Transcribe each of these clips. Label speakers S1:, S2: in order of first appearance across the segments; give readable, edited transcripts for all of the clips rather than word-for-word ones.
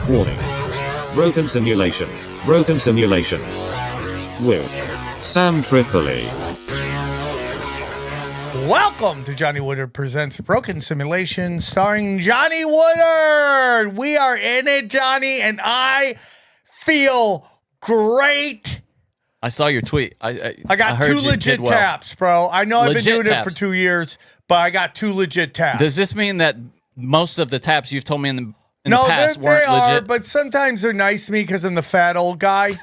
S1: Warning. Broken simulation. Broken simulation. With Sam Tripoli.
S2: Welcome to Johnny Woodard Presents Broken Simulation, starring Johnny Woodard. We are in it, Johnny, and I feel great.
S3: I saw your tweet. I
S2: got
S3: heard
S2: two
S3: you
S2: legit
S3: did well.
S2: taps, bro. I know I've been
S3: Legit
S2: doing
S3: taps.
S2: it for 2 years, but I got two legit taps.
S3: Does this mean that most of the taps you've told me in the
S2: No,
S3: past
S2: they
S3: weren't
S2: are,
S3: legit?
S2: but sometimes they're nice to me because I'm the fat old guy.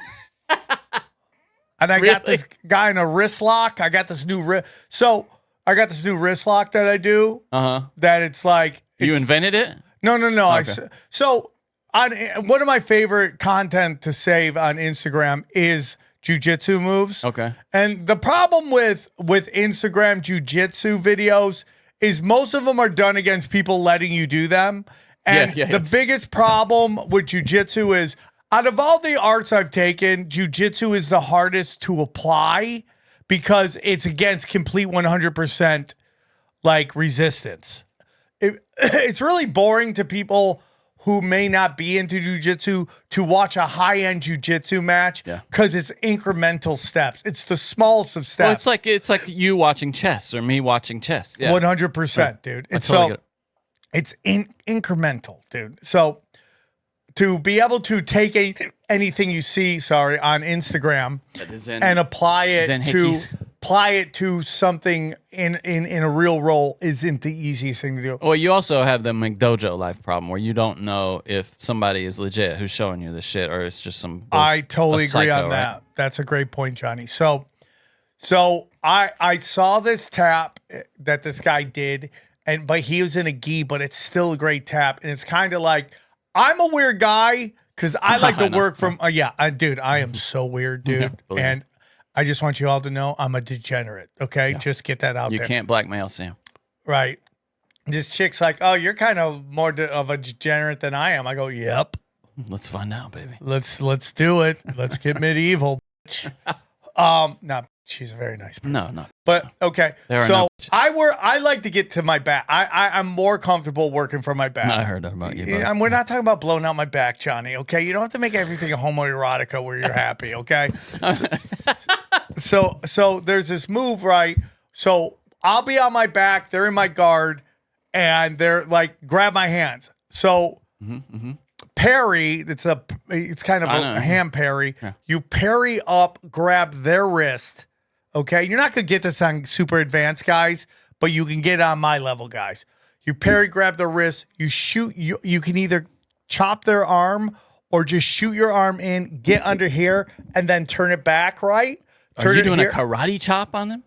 S2: And I got
S3: Really?
S2: this guy in a wrist lock. I got this new wrist. So I got this new wrist lock that I do. That it's like
S3: You invented it?
S2: No.
S3: Okay.
S2: So on one of my favorite content to save on Instagram is jiu-jitsu moves.
S3: Okay.
S2: And the problem with Instagram jiu-jitsu videos is most of them are done against people letting you do them. And
S3: Yeah,
S2: the biggest problem with jiu-jitsu is out of all the arts I've taken, jiu-jitsu is the hardest to apply because it's against complete 100% like resistance. It's really boring to people who may not be into jiu-jitsu to watch a high-end jiu-jitsu match because it's incremental steps. It's the smallest of steps.
S3: Well, it's like you watching chess or me watching chess. Yeah.
S2: 100%, dude.
S3: I
S2: It's
S3: totally get it.
S2: it's incremental, dude. So to be able to take anything you see, on Instagram and apply it to something in a real role isn't the easiest thing to do.
S3: Well, you also have the McDojo life problem where you don't know if somebody is legit who's showing you this shit or it's just some
S2: I totally agree
S3: psycho,
S2: on that.
S3: right?
S2: That's a great point, Johnny. So I saw this tap that this guy did, but he was in a gi, but it's still a great tap. And it's kind of like, I'm a weird guy because I like to work from, dude, I am so weird, dude.
S3: Believe
S2: And I just want you all to know I'm a degenerate, okay?
S3: Yeah.
S2: Just get that out
S3: You
S2: there.
S3: can't blackmail Sam.
S2: Right. This chick's like, oh, you're kind of more of a degenerate than I am. I go, yep.
S3: Let's find out, baby.
S2: Let's do it. Let's get medieval. Bitch. No, she's a very nice person.
S3: No.
S2: But okay.
S3: There are
S2: So
S3: no-
S2: I like to get to my back. I'm more comfortable working from my back.
S3: I heard that about you, buddy.
S2: And we're not talking about blowing out my back, Johnny. Okay, you don't have to make everything a homoerotica where you're happy. Okay. So there's this move, right? So I'll be on my back. They're in my guard, and they're like, grab my hands. So parry. It's kind of a hand parry. Yeah. You parry up, grab their wrist. Okay, you're not gonna get this on super advanced guys, but you can get on my level guys. You parry, grab their wrist. You shoot. You can either chop their arm or just shoot your arm in, get under here, and then turn it back. Right?
S3: Are you doing a karate chop on them?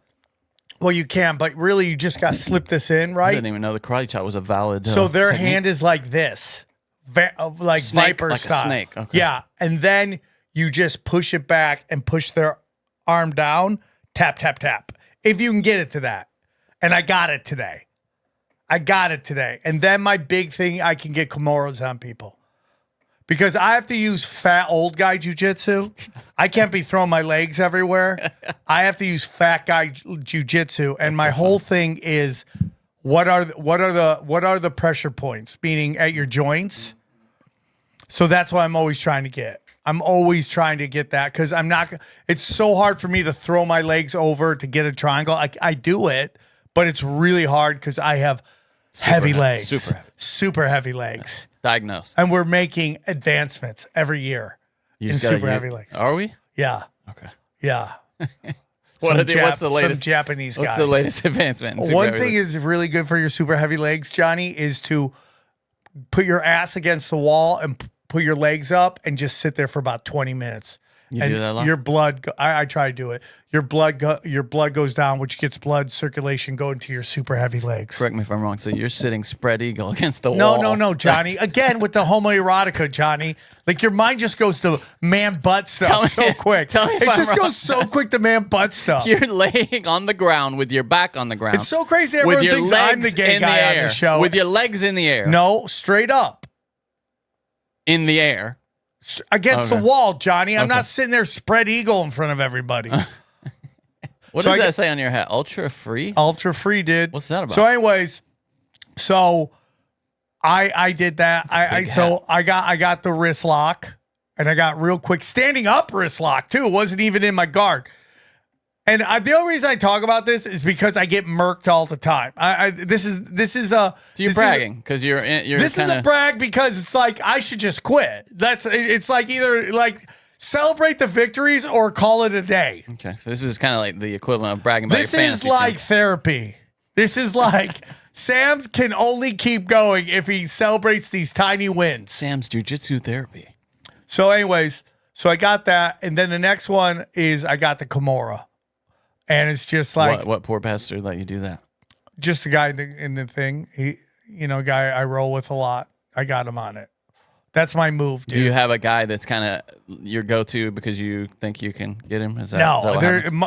S2: Well, you can, but really, you just got to slip this in,
S3: I
S2: right?
S3: didn't even know the karate chop was a valid.
S2: So their
S3: technique.
S2: hand is like this, like
S3: Snake,
S2: viper
S3: like
S2: style.
S3: a snake. Okay.
S2: Yeah, and then you just push it back and push their arm down. Tap, tap, tap. If you can get it to that. And I got it today. And then my big thing, I can get Kimuras on people. Because I have to use fat old guy jiu-jitsu. I can't be throwing my legs everywhere. I have to use fat guy jiu-jitsu. And my whole thing is what are the pressure points? Meaning at your joints. So that's what I'm always trying to get. I'm always trying to get that because it's so hard for me to throw my legs over to get a triangle. I do it, but it's really hard because I have heavy legs. Super heavy legs.
S3: Diagnosed.
S2: And we're making advancements every year in super heavy legs.
S3: Are we?
S2: Yeah.
S3: Okay.
S2: Yeah.
S3: What's the latest?
S2: Some Japanese guys.
S3: What's the latest advancement? in super
S2: One
S3: heavy
S2: thing
S3: legs?
S2: is really good for your super heavy legs, Johnny, is to put your ass against the wall and put your legs up and just sit there for about 20 minutes.
S3: You
S2: and
S3: do that a lot?
S2: your blood, I try to do it. Your blood goes down, which gets blood circulation going to your super heavy legs.
S3: Correct me if I'm wrong. So you're sitting spread eagle against the wall.
S2: No, Johnny. Again, with the homoerotica, Johnny. Like your mind just goes to man butt stuff so quick.
S3: Tell me if
S2: it
S3: I'm
S2: just
S3: wrong.
S2: goes so quick to man butt stuff.
S3: You're laying on the ground with your back on the ground.
S2: It's so crazy. Everyone
S3: with your
S2: thinks
S3: legs
S2: I'm the gay
S3: in
S2: guy
S3: the
S2: on
S3: air.
S2: the show.
S3: With your legs in the air.
S2: No, straight up.
S3: In the air.
S2: Against the wall, Johnny. I'm
S3: Okay.
S2: not sitting there spread eagle in front of everybody.
S3: What
S2: So
S3: does
S2: I
S3: that
S2: get-
S3: say on your hat? Ultra free?
S2: Ultra free, dude.
S3: What's that about?
S2: So anyways, I did that. I got the wrist lock, and I got real quick standing up wrist lock too. It wasn't even in my guard. And the only reason I talk about this is because I get murked all the time. This is a.
S3: So you're bragging because you're.
S2: This is a brag because it's like I should just quit. It's like either like celebrate the victories or call it a day.
S3: Okay, so this is kind of like the equivalent of bragging about your fantasy
S2: This is like
S3: team.
S2: therapy. This is like Sam can only keep going if he celebrates these tiny wins.
S3: Sam's jiu-jitsu therapy.
S2: So, anyways, I got that, and then the next one is I got the Kimura. And it's just like
S3: what poor bastard let you do that?
S2: Just a guy in the thing. He, guy I roll with a lot. I got him on it. That's my move, dude.
S3: Do you have a guy that's kind of your go-to because you think you can get him? Is that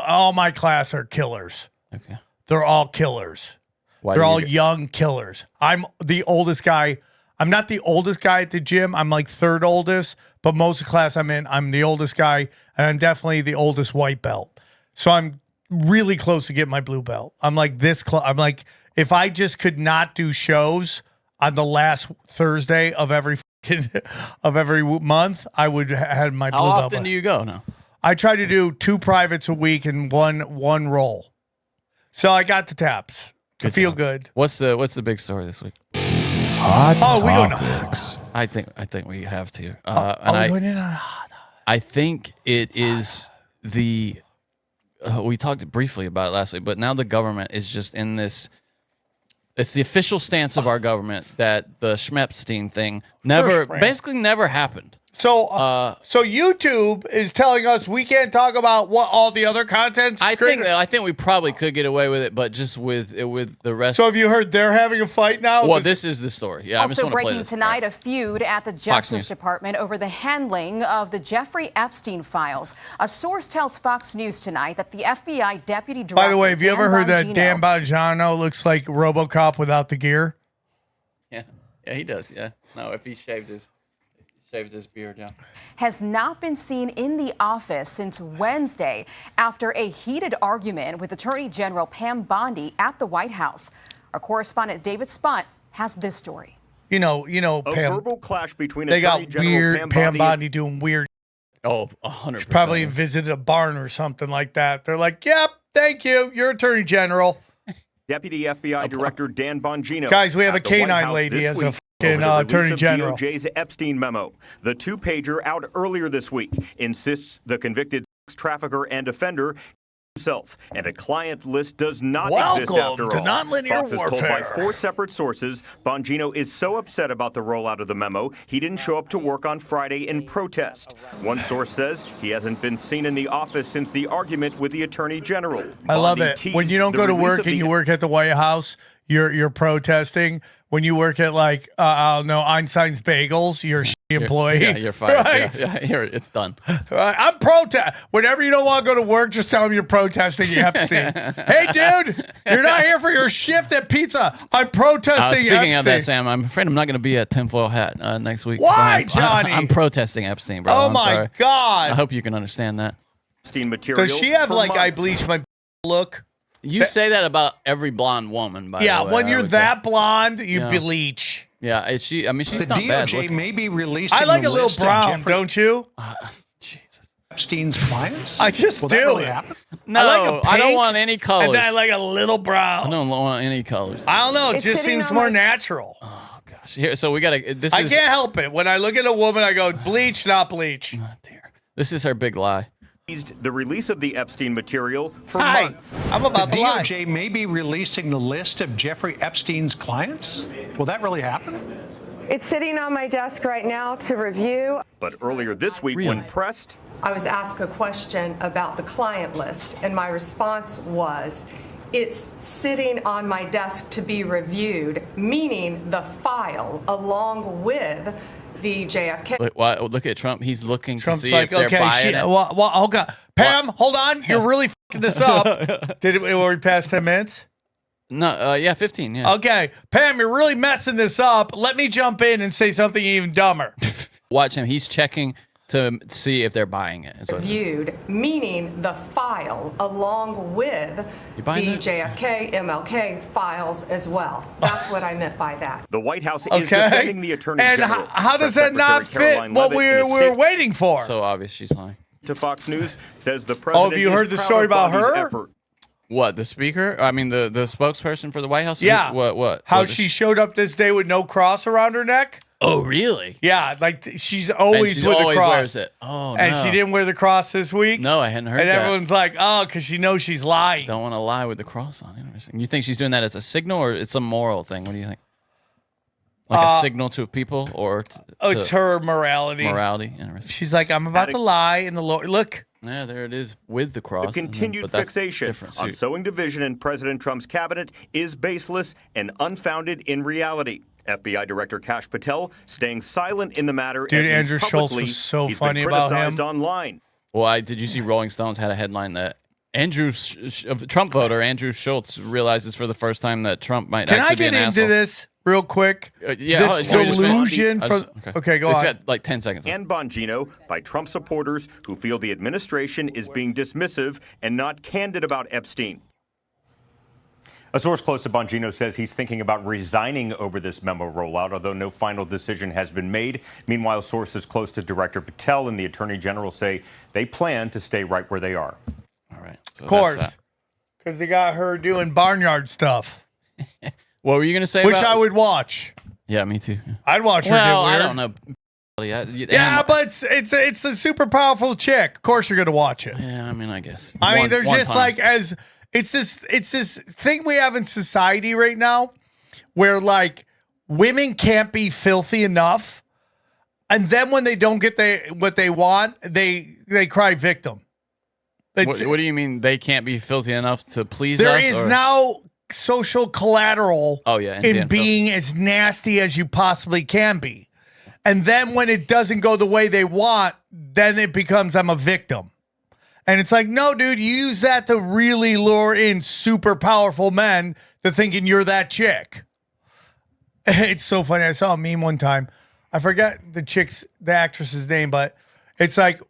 S2: all my class are killers.
S3: Okay,
S2: they're all killers. They're all young killers. I'm the oldest guy. I'm not the oldest guy at the gym. I'm like third oldest, but most of the class I'm in, I'm the oldest guy, and I'm definitely the oldest white belt. So I'm really close to getting my blue belt. I'm like this I'm like, if I just could not do shows on the last Thursday of every month, I would have had my blue belt.
S3: How often do you go now?
S2: I try to do 2 privates a week and one roll. So I got the taps. I feel good.
S3: What's the big story this week?
S4: Hot topics.
S3: I think we have to. I think it is the. We talked briefly about it last week, but now the government is just in this. It's the official stance of our government that the Epstein thing basically never happened.
S2: So YouTube is telling us we can't talk about what all the other content's.
S3: I think we probably could get away with it, but just with the rest.
S2: So have you heard they're having a fight now?
S3: Well, this is the story. Yeah.
S5: Also breaking tonight, a feud at the Justice Department over the handling of the Jeffrey Epstein files. A source tells Fox News tonight that the FBI deputy director.
S2: By the way, have you ever heard that Dan Bongino looks like RoboCop without the gear?
S3: Yeah, he does. Yeah. No, if he shaved his beard down.
S5: Has not been seen in the office since Wednesday after a heated argument with Attorney General Pam Bondi at the White House. Our correspondent David Spont has this story.
S2: Pam,
S6: a verbal clash between
S2: they
S6: Attorney
S2: got
S6: General
S2: weird. Pam Bondi doing weird.
S3: Oh, 100%.
S2: Probably visited a barn or something like that. They're like, "Yep, thank you. You're Attorney General."
S6: Deputy FBI Director Dan Bongino.
S2: Guys, we have a canine lady as a Attorney General.
S6: DOJ's Epstein memo. The 2-pager out earlier this week insists the convicted sex trafficker and offender himself, and a client list does not exist after all.
S2: Welcome to nonlinear
S6: Fox is told by
S2: warfare.
S6: 4 separate sources Bongino is so upset about the rollout of the memo, he didn't show up to work on Friday in protest. One source says he hasn't been seen in the office since the argument with the Attorney General.
S2: I love it. When you don't go to work and you work at the White House, you're protesting. When you work at I don't know, Einstein's Bagels, you're a shitty employee.
S3: Yeah, you're fired.
S2: Right?
S3: Yeah, here it's done.
S2: I'm whenever you don't want to go to work, just tell them you're protesting Epstein. Hey, dude, you're not here for your shift at pizza. I'm protesting
S3: Speaking
S2: Epstein.
S3: of that, Sam, I'm afraid I'm not going to be at Tinfoil Hat next week.
S2: Why, Johnny?
S3: I'm protesting Epstein, bro.
S2: Oh,
S3: I'm
S2: my
S3: sorry.
S2: God.
S3: I hope you can understand that.
S6: Epstein material.
S2: Does she have
S6: for
S2: I
S6: months.
S2: bleach my look?
S3: You say that about every blonde woman, by the way.
S2: When you're that blonde, you
S3: Yeah.
S2: bleach.
S3: Yeah, she's
S4: The
S3: not bad.
S4: DOJ may be releasing
S2: I like
S4: the
S2: a little
S4: list of
S2: brown,
S4: Jeffrey
S2: don't you?
S3: Jesus.
S4: Epstein's clients?
S2: I just
S4: Will
S2: do.
S4: that really happen?
S3: No,
S2: I like a
S3: I don't
S2: pink,
S3: want any colors.
S2: And then I like a little brown.
S3: I don't want any colors.
S2: I don't know. It
S5: It's
S2: just
S5: sitting
S2: seems
S5: on
S2: more
S5: my-
S2: natural.
S3: Oh gosh. Here, so we got to. This
S2: I
S3: is.
S2: can't help it. When I look at a woman, I go, bleach, not bleach.
S3: Oh, dear. This is her big lie.
S6: The release of the Epstein material for
S2: Hi,
S6: months.
S2: I'm about
S4: The
S2: to lie.
S4: DOJ may be releasing the list of Jeffrey Epstein's clients? Will that really happen?
S7: It's sitting on my desk right now to review.
S6: But earlier this week,
S3: Really?
S6: when pressed,
S7: I was asked a question about the client list, and my response was, it's sitting on my desk to be reviewed, meaning the file along with the JFK.
S3: Look at Trump. He's looking
S2: Trump's
S3: to see
S2: like,
S3: if they're
S2: okay,
S3: buying it.
S2: okay. Pam, hold on. You're really fucking this up. Were we past 10 minutes?
S3: No, yeah, 15. Yeah.
S2: Okay. Pam, you're really messing this up. Let me jump in and say something even dumber.
S3: Watch him. He's checking to see if they're buying it.
S7: Reviewed, meaning the file along with the JFK, MLK files as well. That's what I meant by that.
S6: The White House is defending the Attorney General.
S2: And how does that not fit
S6: Caroline
S2: what
S6: Leavitt
S2: we're waiting for?
S3: So obvious she's lying.
S6: To Fox News says the president.
S2: Oh, have you heard the story about her?
S6: Effort.
S3: What, the speaker? I mean, the spokesperson for the White House?
S2: Yeah.
S3: What?
S2: How she showed up this day with no cross around her neck?
S3: Oh, really?
S2: Yeah, like she's always
S3: and she
S2: with
S3: always
S2: the cross.
S3: wears it. Oh,
S2: and
S3: no.
S2: she didn't wear the cross this week?
S3: No, I hadn't heard
S2: and
S3: that.
S2: And everyone's like, oh, because she knows she's lying.
S3: Don't want to lie with the cross on. Interesting. You think she's doing that as a signal or it's a moral thing? What do you think? Like a signal to people or
S2: it's her morality.
S3: Morality. Interesting.
S2: She's like, I'm about to lie in the Lord. Look.
S3: Yeah, there it is with the cross.
S6: The continued fixation on sowing division in President Trump's cabinet is baseless and unfounded in reality. FBI Director Kash Patel staying silent in the matter.
S2: Dude, Andrew Schultz was so funny about him.
S6: Online.
S3: Well, did you see Rolling Stones had a headline that Trump voter Andrew Schultz realizes for the first time that Trump might actually be an asshole.
S2: Can I get into this real quick?
S3: Yeah.
S2: This delusion from... Okay, go on.
S3: It's got like 10 seconds.
S6: And Bongino by Trump supporters who feel the administration is being dismissive and not candid about Epstein.
S8: A source close to Bongino says he's thinking about resigning over this memo rollout, although no final decision has been made. Meanwhile, sources close to Director Patel and the Attorney General say they plan to stay right where they are.
S3: All right. So
S2: of course. Because they got her doing barnyard stuff.
S3: What were you going to say
S2: Which I would watch.
S3: Yeah, me too.
S2: I'd watch her
S3: well,
S2: get weird.
S3: I don't know.
S2: Yeah, but it's a super powerful chick. Of course you're going to watch it.
S3: Yeah, I mean, I guess.
S2: I mean, there's just like it's this thing we have in society right now where like women can't be filthy enough, and then when they don't get what they want, they cry victim.
S3: What do you mean they can't be filthy enough to please us?
S2: There is now social collateral in being as nasty as you possibly can be. And then when it doesn't go the way they want, then it becomes I'm a victim. And it's like, no, dude, you use that to really lure in super powerful men to thinking you're that chick. It's so funny. I saw a meme one time. I forget the actress's name, but it's like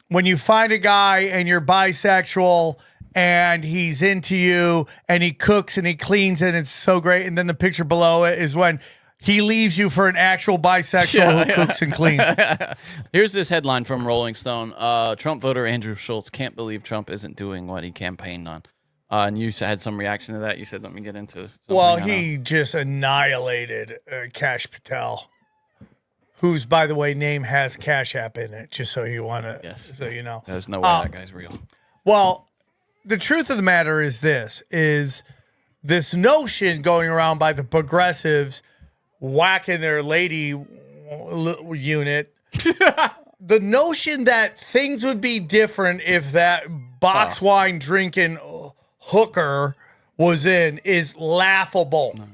S2: when you find a guy and you're bisexual and he's into you and he cooks and he cleans and it's so great. And then the picture below it is when he leaves you for an actual bisexual who cooks and cleans.
S3: Here's this headline from Rolling Stone. Trump voter Andrew Schultz can't believe Trump isn't doing what he campaigned on. And you had some reaction to that. You said, let me get into something.
S2: Well, he just annihilated Kash Patel, whose, by the way, name has Cash App in it, just so you want to, so you know.
S3: There's no way that guy's real.
S2: Well, the truth of the matter is this notion going around by the progressives whacking their lady unit. The notion that things would be different if that box wine drinking hooker was in is laughable. No.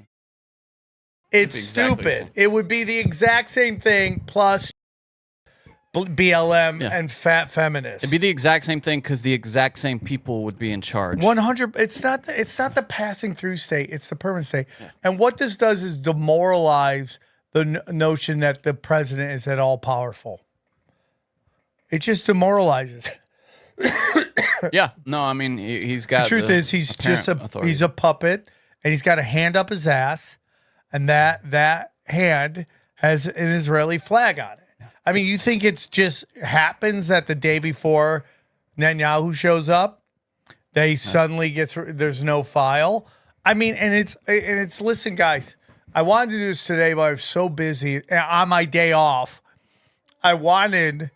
S2: It's stupid. It would be the exact same thing plus BLM and fat feminists.
S3: It'd be the exact same thing because the exact same people would be in charge.
S2: 100. It's not the passing through state. It's the permanent state. Yeah. And what this does is demoralize the notion that the president is at all powerful. It just demoralizes.
S3: Yeah. No, I mean, he's got
S2: the truth is he's just he's a puppet and he's got a hand up his ass and that hand has an Israeli flag on it. I mean, you think it's just happens that the day before Netanyahu shows up, they suddenly there's no file. I mean, and it's listen, guys, I wanted to do this today, but I was so busy on my day off. I wanted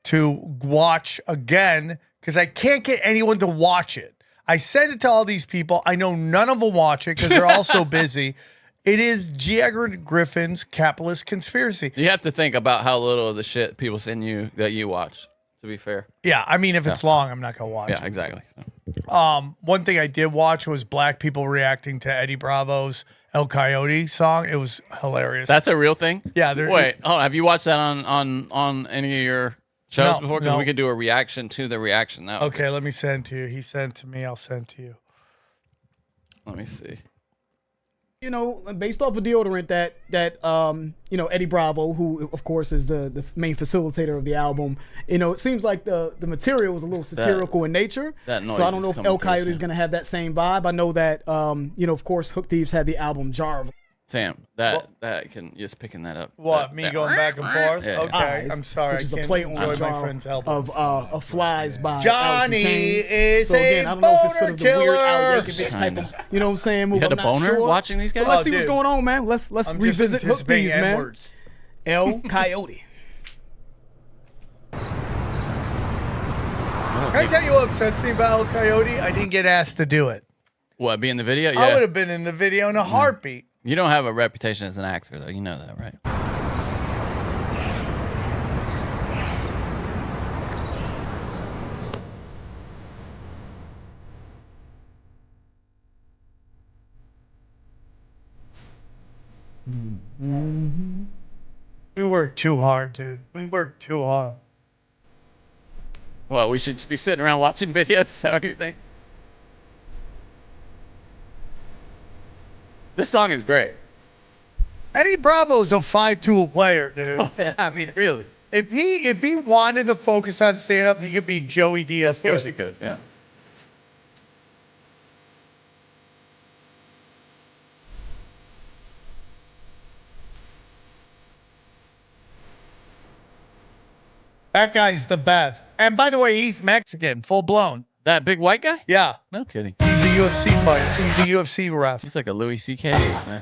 S2: to watch again because I can't get anyone to watch it. I sent it to all these people. I know none of them watch it because they're all so busy. It is G. Edgar Griffin's Capitalist Conspiracy.
S3: You have to think about how little of the shit people send you that you watch, to be fair.
S2: Yeah, I mean, if it's long, I'm not going to watch it.
S3: Yeah, exactly.
S2: One thing I did watch was black people reacting to Eddie Bravo's El Coyote song. It was hilarious.
S3: That's a real thing?
S2: Yeah.
S3: Wait, have you watched that on any of your shows before? Because we could do a reaction to the reaction.
S2: Okay, let me send to you. He sent to me. I'll send to you.
S3: Let me see.
S9: You know, based off of deodorant that you know, Eddie Bravo, who of course is the main facilitator of the album, you know, it seems like the material was a little satirical in nature.
S3: That noise
S9: so I don't know
S3: is
S9: if El
S3: coming through,
S9: Coyote is
S3: Sam.
S9: going to have that same vibe. I know that you know, of course, Hook Thieves had the album Jar of.
S3: Sam, that can just picking that up.
S2: What, me going back and forth?
S3: Yeah.
S2: Okay,
S9: Eyes,
S2: I'm sorry.
S9: which is
S2: I
S9: a
S2: can't
S9: play on
S2: enjoy my
S9: Jar
S2: friend's album.
S9: of Flies by
S2: Johnny
S9: Alice in Chains.
S2: is
S9: So again,
S2: a
S9: I don't know if it's sort
S2: boner
S9: of the weird Al
S2: killer.
S9: Yankovic type of, you know what I'm saying?
S3: You had a
S9: I'm not
S3: boner
S9: sure.
S3: watching these guys?
S9: Well, let's
S2: Oh,
S9: see what's
S2: dude.
S9: going on, man. Let's
S2: I'm just
S9: revisit Hook
S2: anticipating
S9: Thieves, man.
S2: N-words.
S9: El Coyote.
S2: Can I tell you what upsets me about El Coyote? I didn't get asked to do it.
S3: What, be in the video?
S2: I would
S3: Yeah.
S2: have been in the video in a heartbeat.
S3: You don't have a reputation as an actor, though. You know that, right?
S2: We worked too hard, dude. We worked too hard.
S3: Well, we should just be sitting around watching videos. Is that what you think? This song is great.
S2: Eddie Bravo's a 5-tool player, dude.
S3: I mean, really.
S2: If he wanted to focus on stand-up, he could be Joey Diaz.
S3: Of course he could, yeah.
S2: That guy's the best. And by the way, he's Mexican, full blown.
S3: That big white guy?
S2: Yeah.
S3: No kidding.
S2: He's a UFC fighter. He's a UFC ref.
S3: He's like a Louis C.K. man.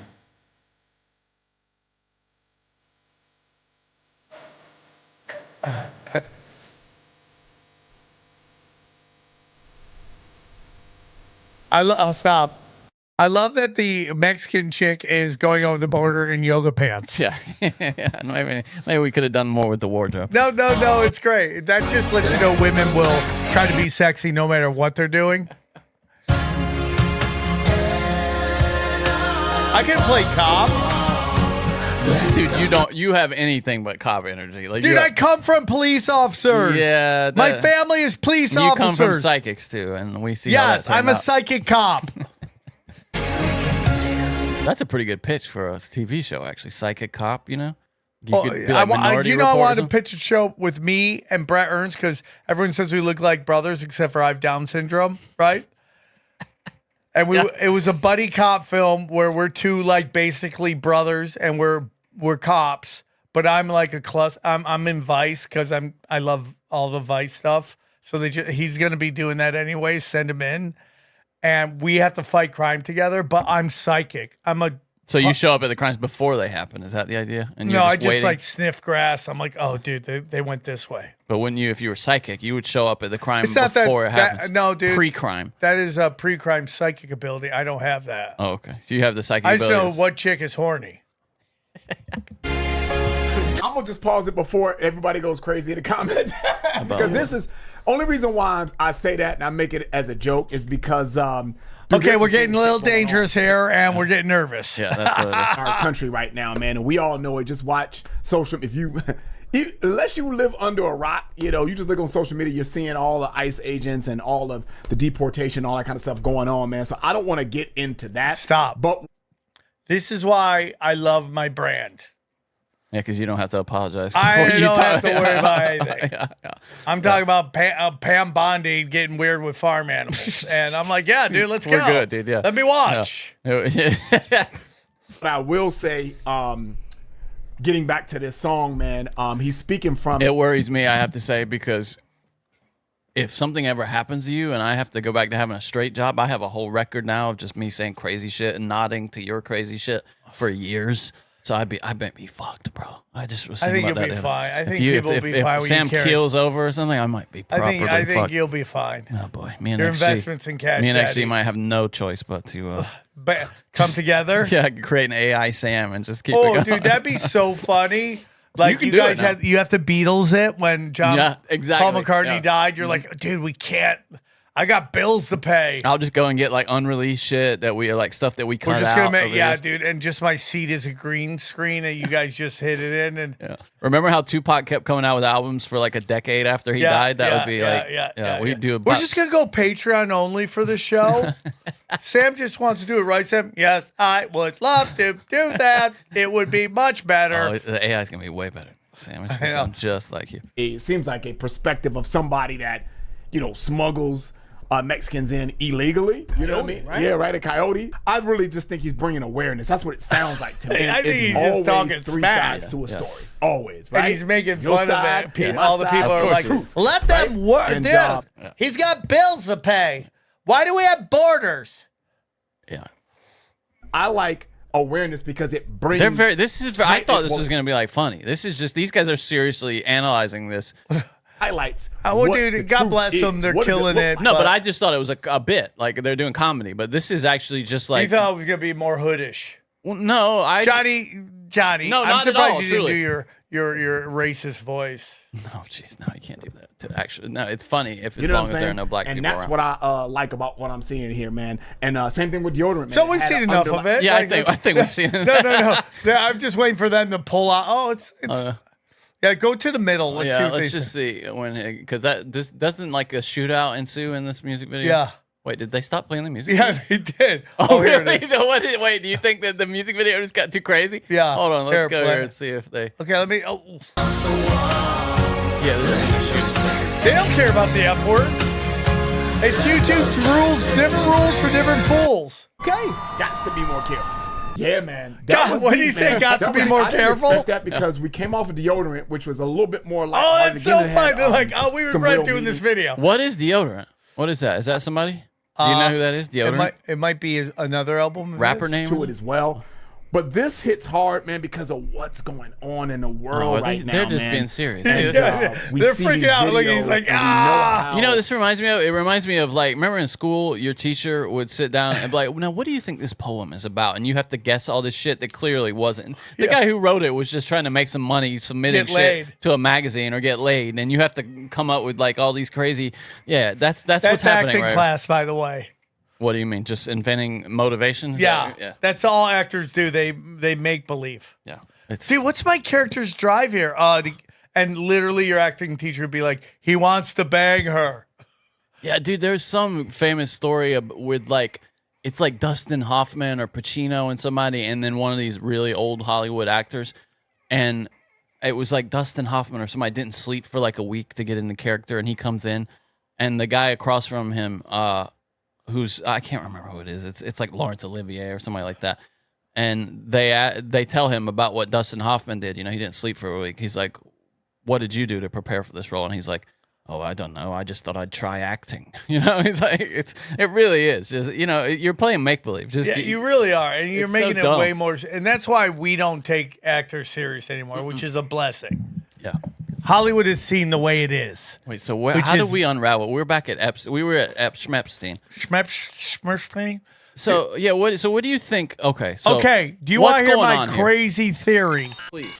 S2: I'll stop. I love that the Mexican chick is going over the border in yoga pants.
S3: Yeah. Yeah. Maybe we could have done more with the wardrobe.
S2: No, it's great. That just lets you know women will try to be sexy no matter what they're doing. I can play cop.
S3: Dude, you have anything but cop energy. Like,
S2: Dude, I come from police officers.
S3: Yeah.
S2: My family is police
S3: you
S2: officers.
S3: come from psychics too, and we see how
S2: Yes,
S3: that turned
S2: I'm a
S3: out.
S2: psychic cop.
S3: That's a pretty good pitch for a TV show, actually. Psychic cop, you know? You
S2: Oh,
S3: could be like
S2: do
S3: Minority
S2: you know I
S3: Report or
S2: wanted to
S3: something?
S2: pitch a show with me and Brett Ernst because everyone says we look like brothers except for I have Down syndrome, right? And it was a buddy cop film where we're two like basically brothers and we're cops, but I'm like a I'm in Vice because I love all the Vice stuff. So he's gonna be doing that anyway. Send him in, and we have to fight crime together. But I'm psychic.
S3: So you show up at the crimes before they happen. Is that the idea? And you're
S2: No, I just
S3: waiting?
S2: like sniff grass. I'm like, oh, dude, they went this way.
S3: But wouldn't you, if you were psychic, you would show up at the crime
S2: It's not
S3: before it happens?
S2: no, dude.
S3: Pre-crime.
S2: That is a pre-crime psychic ability. I don't have that.
S3: Oh, okay. So you have the psychic
S2: I just know
S3: abilities.
S2: what chick is horny.
S10: I'm gonna just pause it before everybody goes crazy in the comments because this is only reason why I say that and I make it as a joke is because dude,
S2: Okay,
S10: this
S2: we're
S10: is
S2: getting a little
S10: going on
S2: dangerous here, and we're getting nervous.
S3: Yeah, that's what it is.
S10: in our country right now, man, and we all know it. Just watch social. If you, unless you live under a rock, you know, you just look on social media, you're seeing all the ICE agents and all of the deportation, all that kind of stuff going on, man. So I don't want to get into that.
S2: Stop.
S10: But
S2: This is why I love my brand.
S3: Yeah, because you don't have to apologize. Before
S2: I
S3: you
S2: don't
S3: talk.
S2: have to worry about anything.
S3: Yeah.
S2: I'm talking about Pam Bondi getting weird with farm animals. And I'm like, yeah, dude, let's
S3: We're
S2: go.
S3: good, dude, yeah.
S2: Let me watch.
S3: Yeah.
S10: But I will say, getting back to this song, man, he's speaking from
S3: It worries me, I have to say, because if something ever happens to you and I have to go back to having a straight job, I have a whole record now of just me saying crazy shit and nodding to your crazy shit for years. So I bet be fucked, bro. I just was thinking
S2: think
S3: about
S2: you'll
S3: that.
S2: be fine. I think
S3: if
S2: people will be fine
S3: If
S2: when
S3: Sam
S2: you carry.
S3: keels over or something, I might be properly
S2: I think
S3: fucked.
S2: you'll be fine.
S3: Oh boy, me and
S2: Your
S3: XG,
S2: investments in cash
S3: Me and
S2: Daddy.
S3: XG might have no choice but to
S2: But come together.
S3: yeah, create an AI Sam and just keep it
S2: Oh,
S3: going.
S2: dude, that'd be so funny. Like
S3: can
S2: you
S3: do
S2: guys
S3: it now.
S2: you have to Beatles it when
S3: Yeah, exactly.
S2: Paul McCartney
S3: Yeah.
S2: died. You're like, dude, we can't. I got bills to pay.
S3: I'll just go and get like unreleased shit that we like stuff that we cut
S2: We're just
S3: out
S2: gonna make,
S3: over
S2: yeah,
S3: here.
S2: dude. And just my seat is a green screen, and you guys just hit it in. And
S3: Yeah. Remember how Tupac kept coming out with albums for like a decade after he died? That would be we'd do.
S2: We're just gonna go Patreon only for the show. Sam just wants to do it, right, Sam? Yes, I would love to do that. It would be much better.
S3: Oh, the AI is gonna be way better. Sam, it's gonna sound just like you.
S10: It seems like a perspective of somebody that, smuggles Mexicans in illegally. You know what I mean?
S2: Right?
S10: Yeah, right. A coyote. I really just think he's bringing awareness. That's what it sounds like to me.
S2: I think
S10: It's
S2: he's just
S10: always
S2: talking
S10: three
S2: smack.
S10: sides to a story. Always, right?
S2: And he's making
S10: Your
S2: fun
S10: side,
S2: of it.
S10: my
S2: All the
S10: side,
S2: people
S10: of
S2: are like,
S10: course.
S2: let them work.
S10: And,
S2: Dude, he's got bills to pay. Why do we have borders?
S3: Yeah.
S10: I like awareness because it brings.
S3: They're very. I thought this was gonna be like funny. This is just these guys are seriously analyzing this.
S10: Highlights.
S2: Well,
S10: what
S2: dude,
S10: the
S2: God
S10: truth
S2: bless
S10: is.
S2: them. They're
S10: What does
S2: killing
S10: look
S2: it.
S10: like?
S3: No, but I just thought it was a bit like they're doing comedy. But this is actually just
S2: You
S3: like.
S2: thought it was gonna be more hoodish.
S3: Well, no,
S2: Johnny.
S3: No,
S2: I'm
S3: not at
S2: surprised
S3: all,
S2: you
S3: truly.
S2: didn't do your racist voice.
S3: No, jeez, no, you can't do that. Actually, no, it's funny if
S10: You
S3: as
S10: know
S3: long
S10: what I'm
S3: as there are
S10: saying?
S3: no black
S10: and
S3: people
S10: that's
S3: around.
S10: what I like about what I'm seeing here, man. And same thing with deodorant, man.
S2: So
S10: It
S2: we've
S10: had
S2: seen
S10: an
S2: enough of it.
S3: Yeah,
S2: Like,
S3: I think we've seen it.
S2: No. I'm just waiting for them to pull out. Oh, it's yeah. Go to the middle. Let's see
S3: yeah,
S2: what they
S3: let's just
S2: say.
S3: see when because this doesn't like a shootout ensue in this music video.
S2: Yeah.
S3: Wait, did they stop playing the music?
S2: Yeah,
S3: video?
S2: they did.
S3: Oh,
S2: here
S3: really?
S2: it is.
S3: Wait, do you think that the music video just got too crazy?
S2: Yeah.
S3: Hold on,
S2: Here,
S3: let's go
S2: play
S3: here
S2: it.
S3: and see if they.
S2: Okay, let me. Oh,
S3: Yeah, this is
S2: they don't care about the F word. It's YouTube's rules, different rules for different fools.
S10: Okay, got to be more careful. Yeah, man.
S2: God, what did he say? Got to be more
S10: I didn't
S2: careful?
S10: expect that because we came off of deodorant, which was a little bit more like.
S2: Oh, that's so fun. They're like, oh, we regret doing this video.
S3: What is deodorant? What is that? Is that somebody? Do you know who that is? Deodorant?
S2: It might be another album. of
S3: Rapper
S2: his.
S3: name?
S10: to it as well. But this hits hard, man, because of what's going on in the world right now.
S3: They're just
S10: man.
S3: being serious.
S10: And,
S3: See,
S10: we
S2: They're
S10: see
S2: freaking
S10: these
S2: out. Look,
S10: videos
S2: he's like,
S10: and we know
S2: ah.
S10: how-
S3: You know, what this reminds me of? It reminds me of like, remember in school, your teacher would sit down and be like, now, what do you think this poem is about? And you have to guess all this shit that clearly wasn't. The guy who wrote it was just trying to make some money submitting
S2: Get laid.
S3: shit to a magazine or get laid. And you have to come up with like all these crazy, that's what's
S2: That's
S3: happening
S2: acting
S3: right
S2: class, by the way.
S3: What do you mean? Just inventing motivation? Is
S2: Yeah,
S3: that-
S2: that's all actors do. They make believe.
S3: yeah. It's,
S2: Dude, what's my character's drive here? And literally, your acting teacher would be like, he wants to bang her.
S3: yeah, dude, there's some famous story with like, it's like Dustin Hoffman or Pacino and somebody, and then one of these really old Hollywood actors. And it was like Dustin Hoffman or somebody didn't sleep for like a week to get into character, and he comes in, and the guy across from him, who's I can't remember who it is. It's like Laurence Olivier or somebody like that. And they tell him about what Dustin Hoffman did. You know, he didn't sleep for a week. He's like, "What did you do to prepare for this role?" And he's like, "Oh, I don't know. I just thought I'd try acting." You know, he's like, it really is just, you know, you're playing make believe. Just
S2: Yeah, you really are, and you're
S3: It's
S2: making
S3: so
S2: it
S3: dumb.
S2: way more. And that's why we don't take actors serious anymore, which is a blessing.
S3: yeah.
S2: Hollywood is seen the way it is.
S3: Wait, so
S2: Which
S3: how
S2: is-
S3: did we unravel? We were back at We were at Epstein.
S2: Schmerspling.
S3: So yeah, what do you think? Okay, so
S2: Okay, do you
S3: what's
S2: want to hear
S3: going
S2: my
S3: on here?
S2: crazy theory?
S3: Please.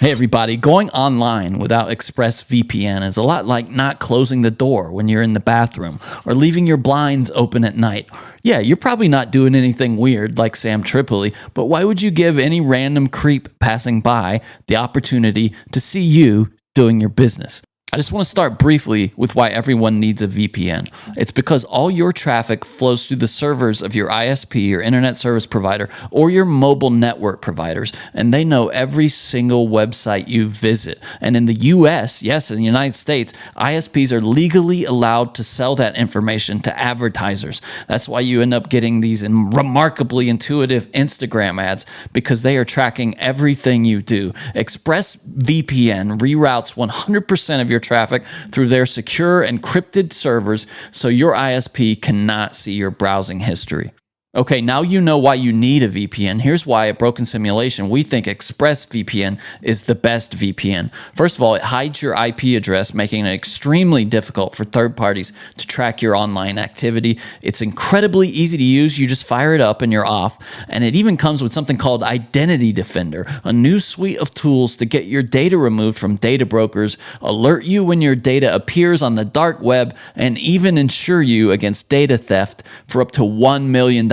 S11: Hey everybody, going online without ExpressVPN is a lot like not closing the door when you're in the bathroom or leaving your blinds open at night. Yeah, you're probably not doing anything weird like Sam Tripoli, but why would you give any random creep passing by the opportunity to see you doing your business? I just want to start briefly with why everyone needs a VPN. It's because all your traffic flows through the servers of your ISP, your internet service provider, or your mobile network providers, and they know every single website you visit. And in the US, yes, in the United States, ISPs are legally allowed to sell that information to advertisers. That's why you end up getting these remarkably intuitive Instagram ads, because they are tracking everything you do. ExpressVPN reroutes 100% of your traffic through their secure encrypted servers, so your ISP cannot see your browsing history. Okay, now you know why you need a VPN. Here's why at Broken Simulation, we think ExpressVPN is the best VPN. First of all, it hides your IP address, making it extremely difficult for third parties to track your online activity. It's incredibly easy to use. You just fire it up and you're off. And it even comes with something called Identity Defender, a new suite of tools to get your data removed from data brokers, alert you when your data appears on the dark web, and even insure you against data theft for up to $1 million.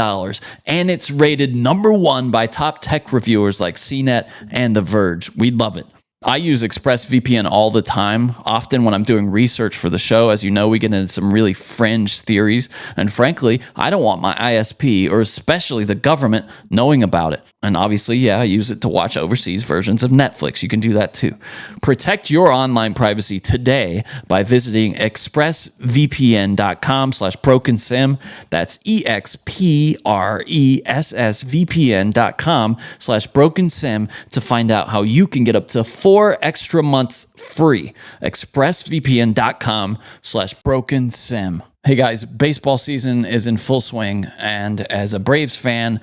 S11: And it's rated #1 by top tech reviewers like CNET and The Verge. We love it. I use ExpressVPN all the time, often when I'm doing research for the show. As you know, we get into some really fringe theories. And frankly, I don't want my ISP, or especially the government, knowing about it. And obviously, yeah, I use it to watch overseas versions of Netflix. You can do that too. Protect your online privacy today by visiting expressvpn.com/brokensim. That's expressvpn.com/brokensim to find out how you can get up to 4 extra months free. expressvpn.com/brokensim. Hey guys, baseball season is in full swing, and as a Braves fan,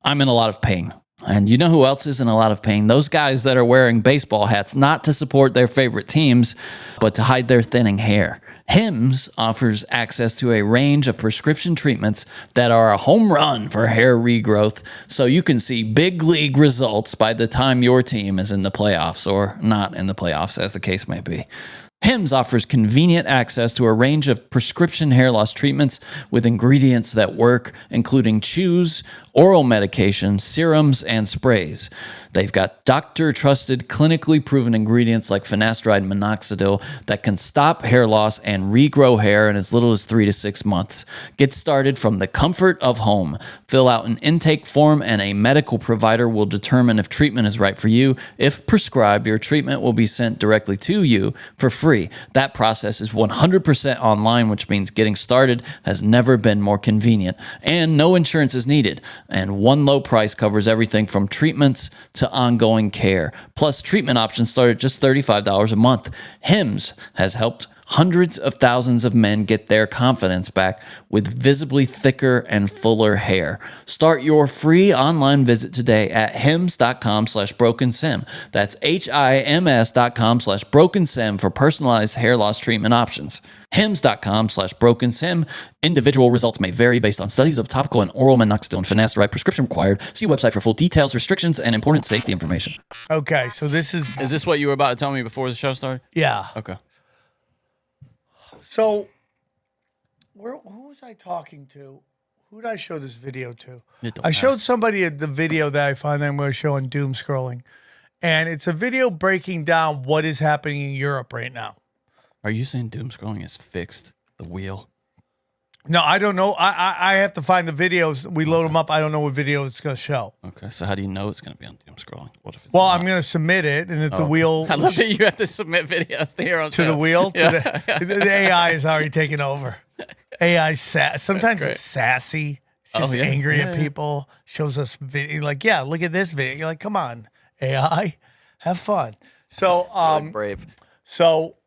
S11: I'm in a lot of pain. And you know who else is in a lot of pain? Those guys that are wearing baseball hats, not to support their favorite teams, but to hide their thinning hair. Hims offers access to a range of prescription treatments that are a home run for hair regrowth, so you can see big league results by the time your team is in the playoffs, or not in the playoffs, as the case may be. Hims offers convenient access to a range of prescription hair loss treatments with ingredients that work, including chews, oral medications, serums, and sprays. They've got doctor-trusted, clinically proven ingredients like finasteride minoxidil that can stop hair loss and regrow hair in as little as 3 to 6 months. Get started from the comfort of home. Fill out an intake form and a medical provider will determine if treatment is right for you. If prescribed, your treatment will be sent directly to you for free. That process is 100% online, which means getting started has never been more convenient. And no insurance is needed. And one low price covers everything from treatments to ongoing care. Plus, treatment options start at just $35 a month. Hims has helped hundreds of thousands of men get their confidence back with visibly thicker and fuller hair. Start your free online visit today at hims.com/brokensim. That's HIMS.com/brokensim for personalized hair loss treatment options. hims.com/brokensim. Individual results may vary based on studies of topical and oral minoxidil and finasteride. Prescription required. See website for full details, restrictions, and important safety information.
S2: Okay, so this is...
S3: Is this what you were about to tell me before the show started?
S2: Yeah.
S3: Okay.
S2: So, who was I talking to? Who did I show this video to? I showed somebody the video that I find I'm going to show on Doom Scrolling. And it's a video breaking down what is happening in Europe right now.
S3: Are you saying Doom Scrolling has fixed the wheel?
S2: No, I don't know. I have to find the videos. We load them up. I don't know what video it's going to show.
S3: Okay, so how do you know it's going to be on Doom Scrolling? What if it's
S2: Well,
S3: not?
S2: I'm going to submit it, and if the wheel...
S3: I love that you have to submit videos to your own
S2: to the
S3: channel.
S2: wheel.
S3: Yeah.
S2: The AI is already taking over. AI sometimes it's sassy. It's just angry at people. Shows us video like, yeah, look at this video. You're like, come on, AI, have fun. So
S3: Really brave.
S2: So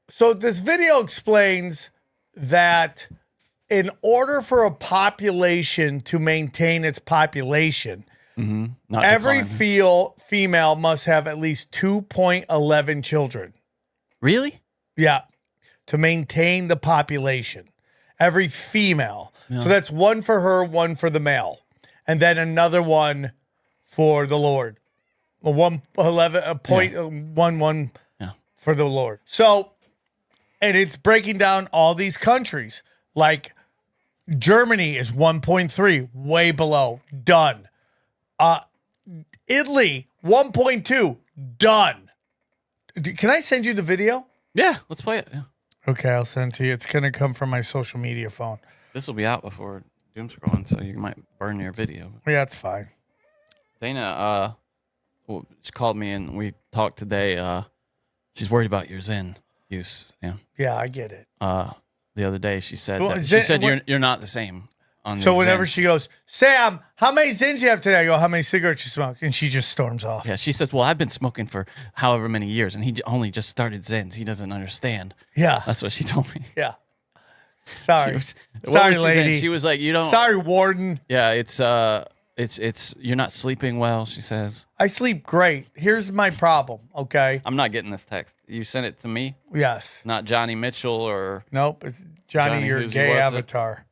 S2: this video explains that in order for a population to maintain its population, every female must have at least 2.11 children.
S3: Really?
S2: Yeah. To maintain the population. Every female. Yeah. So that's one for her, one for the male. And then another one for the Lord. 0.11 for the Lord. So, and it's breaking down all these countries. Like Germany is 1.3, way below. Done. Italy, 1.2, done. Can I send you the video?
S3: Yeah, let's play it. Yeah.
S2: Okay, I'll send it to you. It's going to come from my social media phone.
S3: This will be out before Doom Scrolling, so you might burn your video.
S2: Yeah, it's fine.
S3: Dana, she called me and we talked today. She's worried about your Zen use. Yeah.
S2: Yeah, I get it.
S3: The other day she said
S2: Well,
S3: you're not the same.
S2: So whenever she goes, Sam, how many Zins you have today? I go, how many cigarettes you smoke? And she just storms off.
S3: Yeah, she says, well, I've been smoking for however many years, and he only just started Zins. He doesn't understand.
S2: Yeah.
S3: That's what she told me.
S2: Yeah. Sorry.
S3: What
S2: Sorry,
S3: was she saying?
S2: lady.
S3: She was like, you don't.
S2: Sorry, warden.
S3: Yeah, it's you're not sleeping well, she says.
S2: I sleep great. Here's my problem, okay?
S3: I'm not getting this text. You sent it to me?
S2: Yes.
S3: Not Johnny Mitchell or
S2: Nope. It's Johnny your
S3: who's-
S2: gay
S3: what's it?
S2: avatar.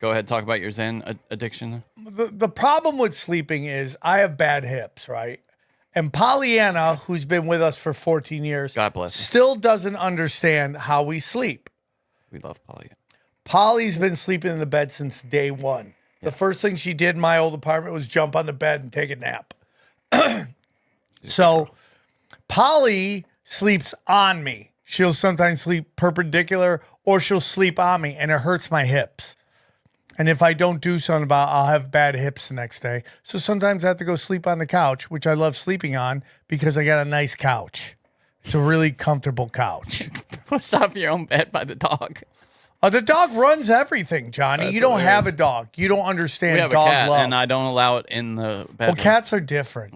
S3: Go ahead, talk about your Zen addiction.
S2: The problem with sleeping is I have bad hips, right? And Pollyanna, who's been with us for 14 years,
S3: God bless her.
S2: still doesn't understand how we sleep.
S3: We love Polly.
S2: Polly's been sleeping in the bed since day one. The first thing she did in my old apartment was jump on the bed and take a nap. So Polly sleeps on me. She'll sometimes sleep perpendicular or she'll sleep on me and it hurts my hips. And if I don't do something about it, I'll have bad hips the next day. So sometimes I have to go sleep on the couch, which I love sleeping on because I got a nice couch. It's a really comfortable couch.
S3: Push off your own bed by the dog.
S2: The dog runs everything, Johnny.
S3: That's
S2: you don't
S3: hilarious.
S2: have a dog. You don't understand
S3: We have
S2: dog
S3: a cat,
S2: love.
S3: and I don't allow it in the bedroom.
S2: Well, cats are different.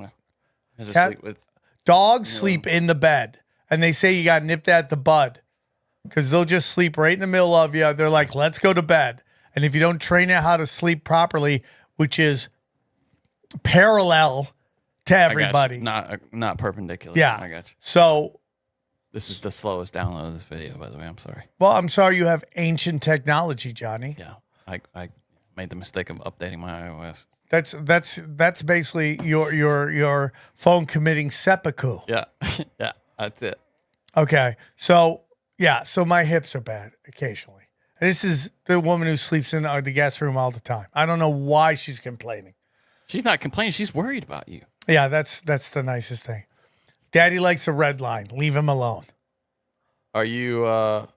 S3: Has to
S2: cat-
S3: sleep with.
S2: Dogs sleep in the bed, and they say you got nipped at the bud because they'll just sleep right in the middle of you. They're like, let's go to bed. And if you don't train it how to sleep properly, which is parallel to
S3: I got you.
S2: everybody.
S3: Not perpendicular.
S2: Yeah.
S3: I got you.
S2: So,
S3: This is the slowest download of this video, by the way. I'm sorry.
S2: well, I'm sorry you have ancient technology, Johnny.
S3: Yeah, I made the mistake of updating my iOS.
S2: That's basically your phone committing seppuku.
S3: Yeah, yeah, that's it.
S2: Okay. So, yeah. So my hips are bad occasionally. And this is the woman who sleeps in the guest room all the time. I don't know why she's complaining.
S3: She's not complaining. She's worried about you.
S2: Yeah, that's the nicest thing. Daddy likes a red line. Leave him alone.
S3: Are you? Well,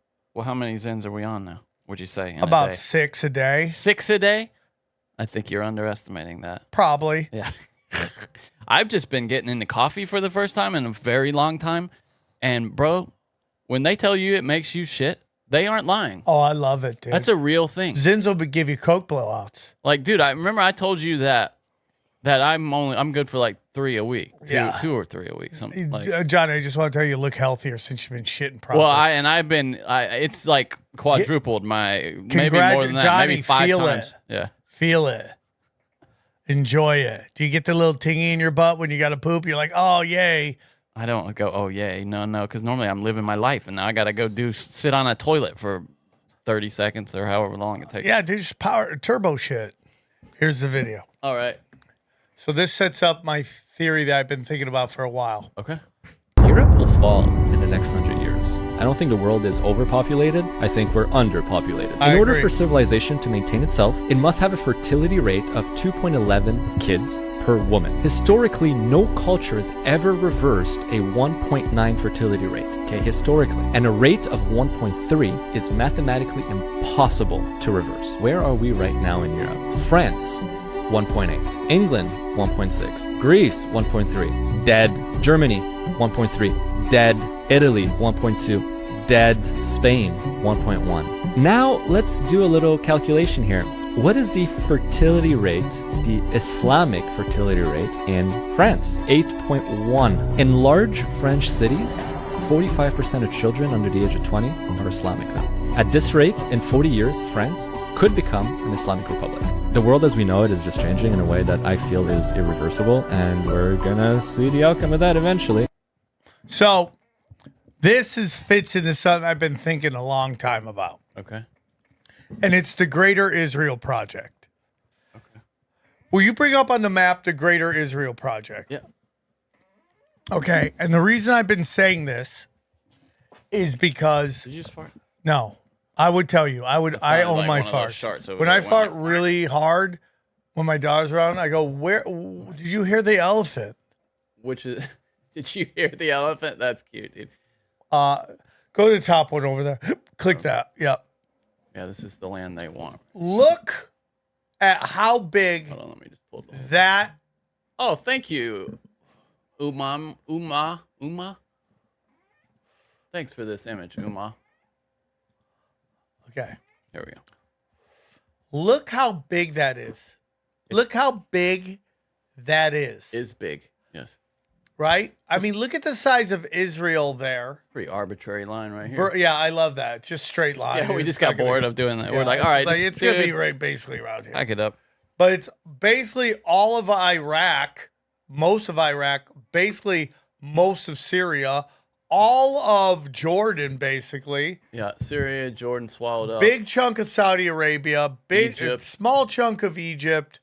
S3: how many Zens are we on now? What'd you say? In
S2: About
S3: a day?
S2: 6 a day.
S3: 6 a day? I think you're underestimating that.
S2: Probably.
S3: Yeah. I've just been getting into coffee for the first time in a very long time. And bro, when they tell you it makes you shit, they aren't lying.
S2: Oh, I love it, dude.
S3: That's a real thing.
S2: Zins will give you Coke blowouts.
S3: Like, dude, I remember I told you that I'm good for like 3 a week. Two or three a week. Something like.
S2: Johnny, I just want to tell you look healthier since you've been shitting properly.
S3: Well, it's like quadrupled maybe more than that,
S2: Johnny,
S3: maybe 5
S2: feel
S3: times.
S2: it.
S3: Yeah.
S2: Feel it. Enjoy it. Do you get the little tingy in your butt when you got to poop? You're like, oh, yay.
S3: I don't go, oh, yay. No, because normally I'm living my life, and now I got to go sit on a toilet for 30 seconds or however long it takes.
S2: Yeah, dude, just turbo shit. Here's the video.
S3: All right.
S2: So this sets up my theory that I've been thinking about for a while.
S3: Okay.
S12: Europe will fall in the next 100 years. I don't think the world is overpopulated. I think we're underpopulated. In order
S2: agree.
S12: for civilization to maintain itself, it must have a fertility rate of 2.11 kids per woman. Historically, no culture has ever reversed a 1.9 fertility rate, okay, historically. And a rate of 1.3 is mathematically impossible to reverse. Where are we right now in Europe? France, 1.8. England, 1.6. Greece, 1.3. Dead. Germany, 1.3. Dead. Italy, 1.2. Dead. Spain, 1.1. Now, let's do a little calculation here. What is the fertility rate, the Islamic fertility rate in France? 8.1. In large French cities, 45% of children under the age of 20 are Islamic now. At this rate, in 40 years, France could become an Islamic republic. The world as we know it is just changing in a way that I feel is irreversible, and we're gonna see the outcome of that eventually.
S2: So this fits into something I've been thinking a long time about.
S3: Okay.
S2: And it's the Greater Israel Project. Okay. Will you bring up on the map the Greater Israel Project?
S3: Yeah.
S2: Okay. And the reason I've been saying this is because
S3: Did you just fart?
S2: no, I would tell you, I own
S3: like
S2: my
S3: one of those
S2: farts.
S3: sharts over
S2: When
S3: there,
S2: I fart
S3: one
S2: really hard, when my daughter's around, I go, "Where did you hear the elephant?"
S3: Which is, did you hear the elephant? That's cute, dude.
S2: Go to the top one over there. Click that. Yep.
S3: Yeah, this is the land they want.
S2: Look at how big
S3: Hold on, let me just pull the.
S2: that.
S3: Oh, thank you, Uma. Thanks for this image, Uma.
S2: Okay.
S3: Here we go.
S2: Look how big that is. Look how big that is.
S3: Is big, yes.
S2: right? I mean, look at the size of Israel there.
S3: Pretty arbitrary line right here.
S2: Yeah, I love that. Just straight line.
S3: Yeah, we just got bored of doing that.
S2: Yeah,
S3: We're like, all right,
S2: it's going to be right basically around here.
S3: Pack it up.
S2: But it's basically all of Iraq, most of Iraq, basically most of Syria, all of Jordan, basically.
S3: Yeah, Syria, Jordan swallowed up.
S2: Big chunk of Saudi Arabia, small chunk of Egypt,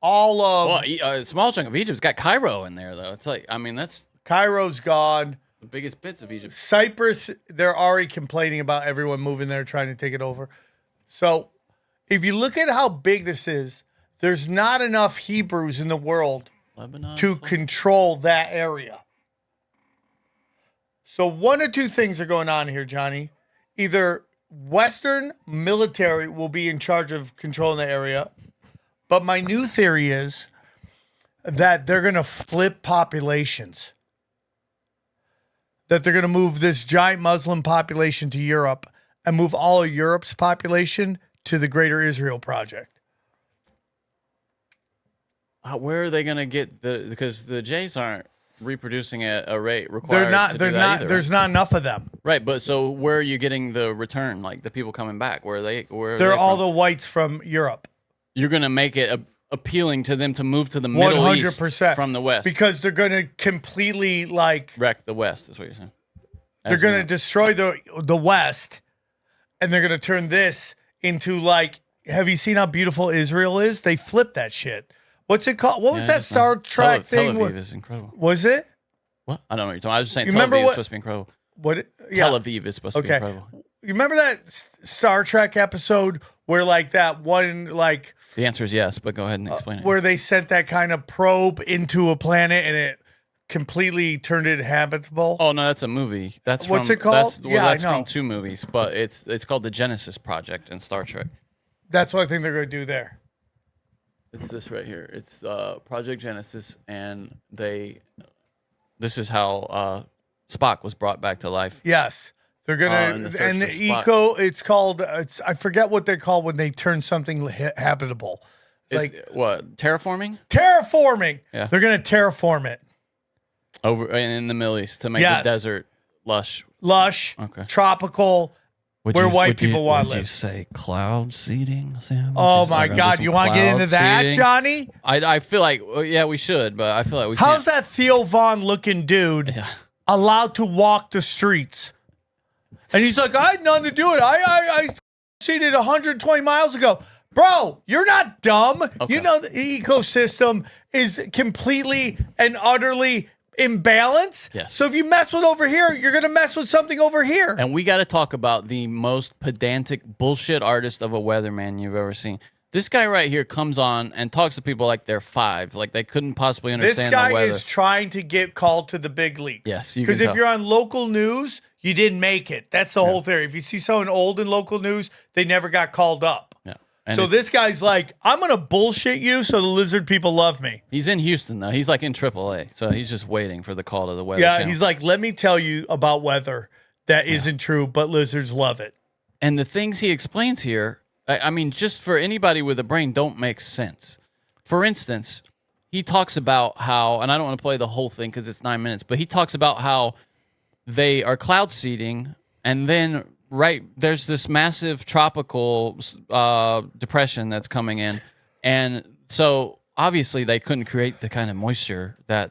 S2: all of...
S3: Well, small chunk of Egypt's got Cairo in there, though. It's like, I mean, that's...
S2: Cairo's gone.
S3: The biggest bits of Egypt.
S2: Cyprus, they're already complaining about everyone moving there, trying to take it over. So if you look at how big this is, there's not enough Hebrews in the world
S3: Lebanon,
S2: to control that area. So one of two things are going on here, Johnny. Either Western military will be in charge of controlling the area, but my new theory is that they're going to flip populations. That they're going to move this giant Muslim population to Europe and move all of Europe's population to the Greater Israel Project.
S3: Where are they going to get because the Jays aren't reproducing at a rate required either,
S2: there's not enough of them.
S3: Right, but so where are you getting the return, like the people coming back? Where are they
S2: all the whites from Europe.
S3: You're going to make it appealing to them to move to the Middle East
S2: 100%
S3: from the West.
S2: Because they're going to completely
S3: wreck the West, is what you're saying.
S2: They're going to destroy the West, and they're going to turn this into have you seen how beautiful Israel is? They flipped that shit. What's it called? What was that Star Trek thing?
S3: Tel Aviv is incredible.
S2: Was it?
S3: What? I don't know what you're talking about. I was just saying
S2: You
S3: Tel
S2: remember
S3: Aviv is
S2: what-
S3: supposed to be incredible.
S2: Tel
S3: Aviv is supposed to be incredible.
S2: You remember that Star Trek episode where that one
S3: The answer is yes, but go ahead and explain it.
S2: where they sent that kind of probe into a planet and it completely turned it habitable?
S3: Oh no, that's a movie. That's
S2: What's
S3: from,
S2: it called?
S3: That's
S2: I know.
S3: from 2 movies, but it's called the Genesis Project in Star Trek.
S2: That's what I think they're going to do there.
S3: It's this right here. It's Project Genesis, and this is how Spock was brought back to life.
S2: Yes. They're
S3: in
S2: going
S3: the
S2: to,
S3: search
S2: and
S3: for
S2: the
S3: Spock.
S2: it's called, I forget what they're called when they turn something habitable.
S3: It's what, terraforming?
S2: Terraforming.
S3: Yeah.
S2: They're going to terraform it.
S3: Over in the Middle East to make the desert lush. Okay.
S2: Tropical, where white people want to
S11: Would you
S2: live.
S11: say cloud seeding, Sam?
S2: Oh my God. You want to get into that, Johnny?
S3: I feel like, yeah, we should, but I feel like we can't.
S2: How's that Theo Vaughn looking dude allowed to walk the streets? And he's like, I had nothing to do with it. I seen it 120 miles ago. Bro, you're not dumb.
S3: Okay.
S2: You know the ecosystem is completely and utterly imbalanced.
S3: Yes.
S2: So if you mess with over here, you're going to mess with something over here.
S3: And we got to talk about the most pedantic bullshit artist of a weatherman you've ever seen. This guy right here comes on and talks to people like they're 5, like they couldn't possibly understand
S2: This guy
S3: the weather.
S2: is trying to get called to the big leagues.
S3: Yes, you
S2: because
S3: can
S2: if
S3: tell.
S2: you're on local news, you didn't make it. That's the whole theory. If you see someone old in local news, they never got called up.
S3: Yeah.
S2: So this guy's like, I'm going to bullshit you so the lizard people love me.
S3: He's in Houston, though. He's like in Tripoli. So he's just waiting for the call to the weather
S2: Yeah,
S3: channel.
S2: he's like, let me tell you about weather that isn't true, but lizards love it.
S3: And the things he explains here, I mean, just for anybody with a brain, don't make sense. For instance, he talks about how, and I don't want to play the whole thing because it's 9 minutes, but he talks about how they are cloud seeding, and then there's this massive tropical depression that's coming in, and so obviously they couldn't create the kind of moisture that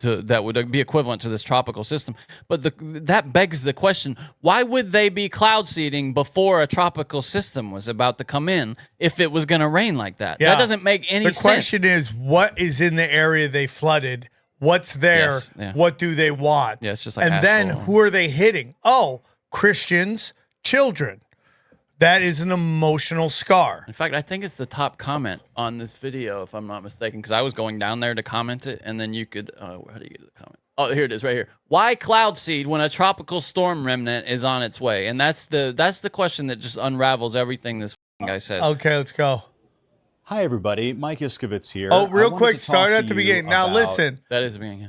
S3: would be equivalent to this tropical system. But that begs the question: why would they be cloud seeding before a tropical system was about to come in if it was going to rain like that?
S2: Yeah.
S3: That doesn't make any sense.
S2: The question is, what is in the area they flooded? What's there?
S3: Yes, yeah.
S2: What do they want?
S3: Yeah, it's just like
S2: and then
S3: asphalt.
S2: who are they hitting? Oh, Christians, children. That is an emotional scar.
S3: In fact, I think it's the top comment on this video, if I'm not mistaken, because I was going down there to comment it, and then you could, how do you get to the comment? Oh, here it is, right here. Why cloud seed when a tropical storm remnant is on its way? And that's the question that just unravels everything this guy says.
S2: Okay, let's go.
S13: Hi, everybody. Mike Yuskovitz here.
S2: Oh, real
S13: I wanted
S2: quick,
S13: to
S2: start
S13: talk
S2: at
S13: to
S2: the
S13: you
S2: beginning. Now,
S13: about-
S2: listen.
S3: That is the beginning.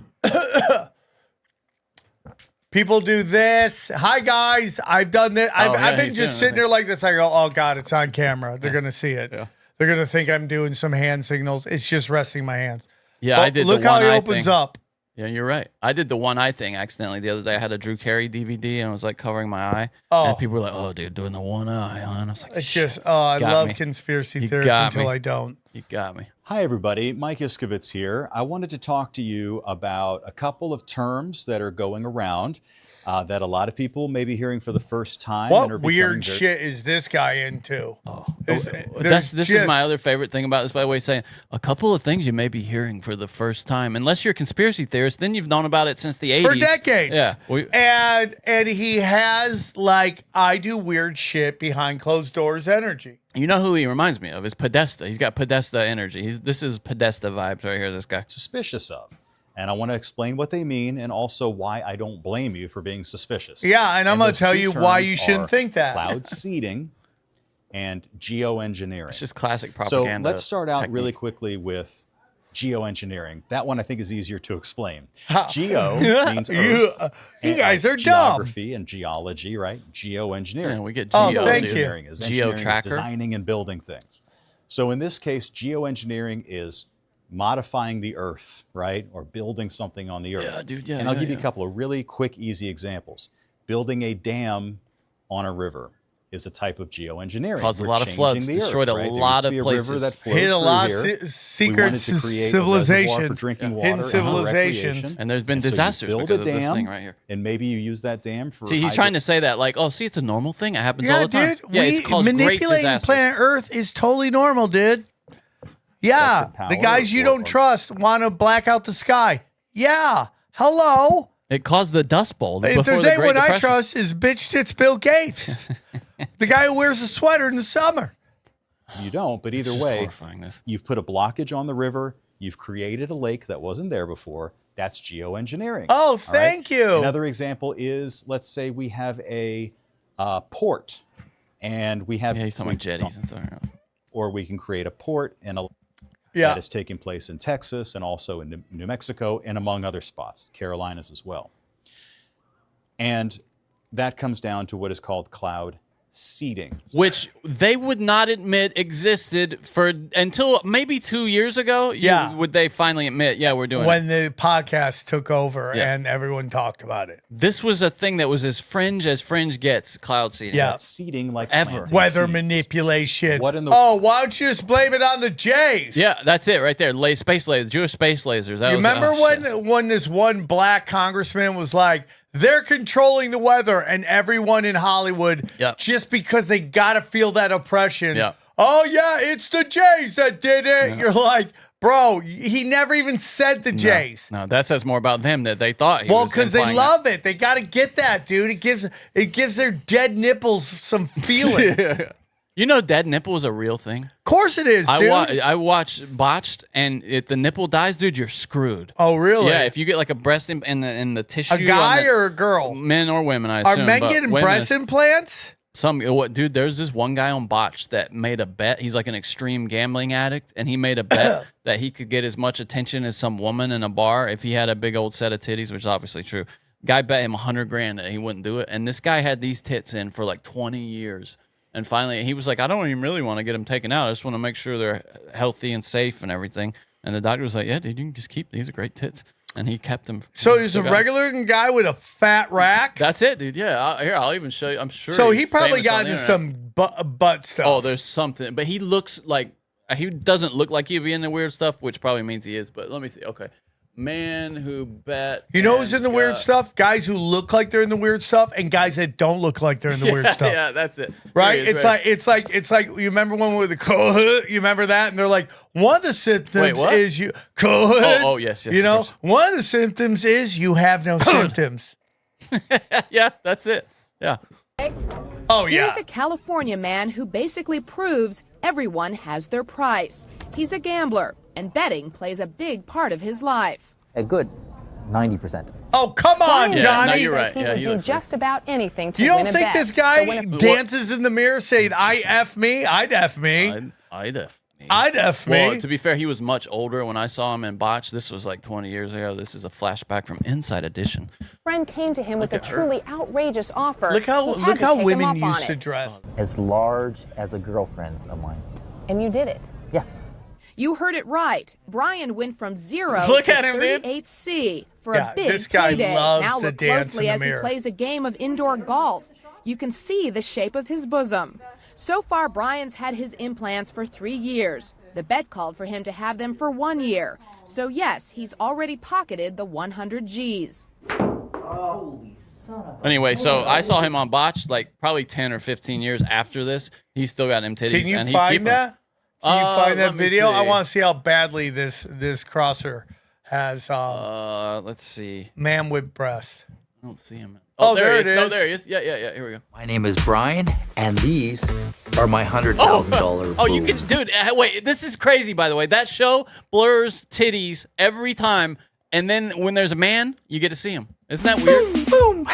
S2: People do this. Hi, guys. I've done this. I've been just sitting there like this. I go, oh, God, it's on camera. They're going to see it.
S3: Yeah.
S2: They're going to think I'm doing some hand signals. It's just resting my hands.
S3: Yeah,
S2: But
S3: I did
S2: look
S3: the
S2: how
S3: one
S2: he
S3: eye
S2: opens
S3: thing.
S2: up.
S3: Yeah, you're right. I did the one eye thing accidentally the other day. I had a Drew Carey DVD and I was like covering my eye.
S2: Oh.
S3: And people were like, "Oh, dude, doing the one eye on." I was like,
S2: It's just, I
S3: got
S2: love
S3: me.
S2: conspiracy
S3: You
S2: theories
S3: got
S2: until
S3: me.
S2: I don't.
S3: You got me.
S13: Hi, everybody. Mike Iskovitz here. I wanted to talk to you about a couple of terms that are going around that a lot of people may be hearing for the first time. and are
S2: What
S13: becoming
S2: weird
S13: very-
S2: shit is this guy into?
S3: This is my other favorite thing about this, by the way, saying a couple of things you may be hearing for the first time. Unless you're a conspiracy theorist, then you've known about it since the 80s.
S2: For decades.
S3: Yeah.
S2: And he has, like, I do weird shit behind closed doors energy.
S3: You know who he reminds me of? Is Podesta. He's got Podesta energy. This is Podesta vibes right here, this guy.
S13: Suspicious of. And I want to explain what they mean and also why I don't blame you for being suspicious.
S2: Yeah, and I'm going
S13: those
S2: to tell
S13: two
S2: you why you
S13: terms
S2: shouldn't
S13: are
S2: think that.
S13: Cloud seeding and geoengineering.
S3: It's just classic propaganda.
S13: So let's start out
S3: technique.
S13: really quickly with geoengineering. That one I think is easier to explain. Geo means Earth.
S2: You guys are dumb.
S13: Geography and geology, right? Geoengineering.
S3: Yeah, we get
S2: Oh,
S3: geo.
S2: thank
S3: dude.
S2: you.
S13: Engineering is
S3: Geo-tracker.
S13: designing and building things. So in this case, geoengineering is modifying the Earth, right? Or building something on the Earth.
S3: Yeah, dude, yeah,
S13: And I'll
S3: yeah,
S13: give you
S3: yeah.
S13: a couple of really quick, easy examples. Building a dam on a river is a type of geoengineering.
S3: Caused a
S13: We're
S3: lot of
S13: changing
S3: floods,
S13: the Earth,
S3: destroyed a
S13: right? There
S3: lot
S13: used to
S3: of
S13: be a
S3: places.
S13: river that flowed
S2: Hit a
S13: through
S2: lot
S13: here.
S2: of
S13: We
S2: secret
S13: wanted to create a reservoir
S2: civilization.
S13: for drinking
S2: Yeah.
S13: water
S2: Hidden
S13: and
S2: civilizations.
S13: recreation.
S3: And there's been
S13: So you
S3: disasters
S13: build
S3: because
S13: a
S3: of this
S13: dam,
S3: thing right here.
S13: and maybe you use that dam for
S3: See, he's trying to say that like, oh, see, it's a normal thing. It happens all
S2: Yeah,
S3: the time.
S2: dude.
S3: Yeah,
S2: we
S3: it's caused great
S2: manipulating
S3: disasters.
S2: planet Earth is totally normal, dude. Yeah,
S13: Electric power
S2: the guys you
S13: or-
S2: don't trust want to black out the sky. Yeah, hello.
S3: It caused the Dust Bowl.
S2: If
S3: before
S2: there's
S3: the Great
S2: anyone I
S3: Depression.
S2: trust, is bitch tits Bill Gates, the guy who wears a sweater in the summer.
S13: You don't, but either
S3: just
S13: way,
S3: horrifying, this.
S13: you've put a blockage on the river. You've created a lake that wasn't there before. That's geoengineering.
S2: Oh,
S13: all right?
S2: thank you.
S13: Another example is, let's say we have a port, and we have
S3: Yeah, he's talking about jetties and stuff.
S13: or we can create a port and a
S2: Yeah.
S13: that is taking place in Texas and also in New Mexico and among other spots, the Carolinas as well. And that comes down to what is called cloud seeding.
S3: Which they would not admit existed for until maybe 2 years ago.
S2: Yeah.
S3: Would they finally admit, yeah, we're doing
S2: When
S3: it.
S2: the podcast took over
S3: Yeah.
S2: and everyone talked about it.
S3: This was a thing that was as fringe gets, cloud seeding.
S2: Yeah.
S13: That's seeding like
S3: Ever.
S13: planting
S2: Weather
S13: seeds.
S2: manipulation.
S13: What in the-
S2: Oh, why don't you just blame it on the Jays?
S3: Yeah, that's it right there. Space lasers, Jewish space lasers. That
S2: You
S3: was,
S2: remember
S3: oh, shit.
S2: when this one black congressman was like, they're controlling the weather, and everyone in Hollywood,
S3: Yep.
S2: just because they got to feel that oppression,
S3: Yep.
S2: oh, yeah, it's the Jays that did it. You're like, bro, he never even said the Jays.
S3: No, that says more about them that they thought he
S2: Well,
S3: was
S2: because they
S3: implying
S2: love it. They got to get that, dude. It gives their dead nipples some feeling.
S3: that. You know, dead nipple is a real thing.
S2: Of course it is, dude.
S3: I watched Botched, and if the nipple dies, dude, you're screwed.
S2: Oh, really?
S3: Yeah, if you get like a breast in the tissue,
S2: A guy
S3: on the-
S2: or a girl?
S3: men or women, I
S2: Are
S3: assume.
S2: men
S3: but
S2: getting
S3: women-
S2: breast implants?
S3: Dude, there's this one guy on Botched that made a bet. He's like an extreme gambling addict, and he made a bet that he could get as much attention as some woman in a bar if he had a big old set of titties, which is obviously true. Guy bet him $100,000 that he wouldn't do it, and this guy had these tits in for like 20 years. And finally, he was like, I don't even really want to get them taken out. I just want to make sure they're healthy and safe and everything. And the doctor was like, yeah, dude, you can just keep these. Are great tits. And he kept them.
S2: So he's
S3: Still
S2: a
S3: got 'em.
S2: regular guy with a fat rack?
S3: That's it, dude. Yeah. I'll even show you. I'm sure.
S2: So he
S3: he's
S2: probably
S3: famous on
S2: got
S3: the
S2: into
S3: internet.
S2: some butt stuff.
S3: Oh, there's something. But he looks like, he doesn't look like he'd be in the weird stuff, which probably means he is. But let me see. Okay. Man who bet.
S2: You know who's in
S3: and
S2: the weird
S3: got-
S2: stuff? Guys who look like they're in the weird stuff, and guys that don't look like they're in the weird stuff.
S3: Yeah, that's it.
S2: Right?
S3: There he is,
S2: It's like you remember when we were the COVID, you remember that? And they're like, one of the symptoms
S3: Wait, what?
S2: is you COVID.
S3: Oh, yes,
S2: You
S3: of
S2: know,
S3: course.
S2: one of the symptoms is you have no symptoms.
S3: Yeah, that's it. Yeah.
S2: Oh yeah.
S14: Here's a California man who basically proves everyone has their price. He's a gambler, and betting plays a big part of his life.
S15: A good 90%.
S2: Oh, come on,
S3: Yeah,
S2: Johnny.
S3: no, you're right.
S14: He
S3: Yeah,
S14: would
S3: he
S14: do
S3: looks
S14: just about anything to
S2: You
S14: win
S2: don't
S14: a
S2: think
S14: bet.
S2: this guy
S14: So when a-
S2: dances in the mirror saying, I F me, I'd F me,
S3: I'd F me.
S2: I'd F me.
S3: Well, to be fair, he was much older when I saw him in Botch. This was like 20 years ago. This is a flashback from Inside Edition.
S14: friend came to him with a
S3: Look at her.
S14: truly outrageous offer.
S2: Look
S14: He had to take him
S2: women
S14: up on
S2: used to
S14: it.
S2: dress.
S15: As large as a girlfriend's of mine.
S14: And you did it.
S15: Yeah.
S14: You heard it right. Brian went from 0
S3: Look
S14: to
S3: at him, dude.
S14: 38C for
S2: Yeah,
S14: a big
S2: this guy
S14: payday.
S2: loves
S14: Now
S2: to
S14: look
S2: dance
S14: closely
S2: in the
S14: as
S2: mirror.
S14: he plays a game of indoor golf. You can see the shape of his bosom. So far, Brian's had his implants for 3 years. The bet called for him to have them for 1 year. So yes, he's already pocketed the 100 G's.
S3: Anyway, so I saw him on Botched like probably 10 or 15 years after this. He's still got them titties.
S2: Can you
S3: and he's
S2: find
S3: keeping
S2: that? Can you find that
S3: let me
S2: video? I
S3: see.
S2: want to see how badly this crosser has
S3: Let's see.
S2: man with breast.
S3: I don't see him.
S2: Oh,
S3: there
S2: there
S3: he
S2: it
S3: is. No,
S2: is.
S3: there he is. Yeah. Here we go.
S16: My name is Brian, and these are my $100,000
S3: Oh, you can,
S16: boobs.
S3: dude. Wait, this is crazy. By the way, that show blurs titties every time, and then when there's a man, you get to see him. Isn't that weird?
S16: Boom.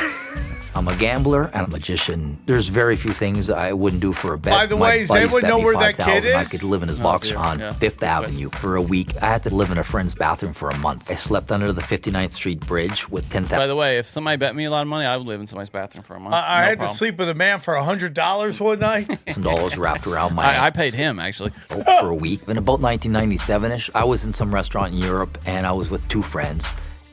S16: I'm a gambler and a magician. There's very few things I wouldn't do for a bet.
S2: By the
S16: My
S2: way, does
S16: buddies
S2: anyone
S16: bet
S2: know
S16: me
S2: where that kid
S16: $5,000 I
S2: is?
S16: could live in his
S3: Oh,
S16: box
S3: dear.
S16: on
S3: Yeah.
S16: Fifth Avenue for a week. I had to live in a friend's bathroom for a month. I slept under the 59th Street Bridge with
S3: By
S16: $10,000
S3: the way, if somebody bet me a lot of money, I would live in somebody's bathroom for a month.
S2: I
S3: No
S2: had
S3: problem.
S2: to sleep with a man for $100 one night.
S16: wrapped around my
S3: I paid him actually.
S16: ankle for a week. In about 1997-ish, I was in some restaurant in Europe, and I was with two friends.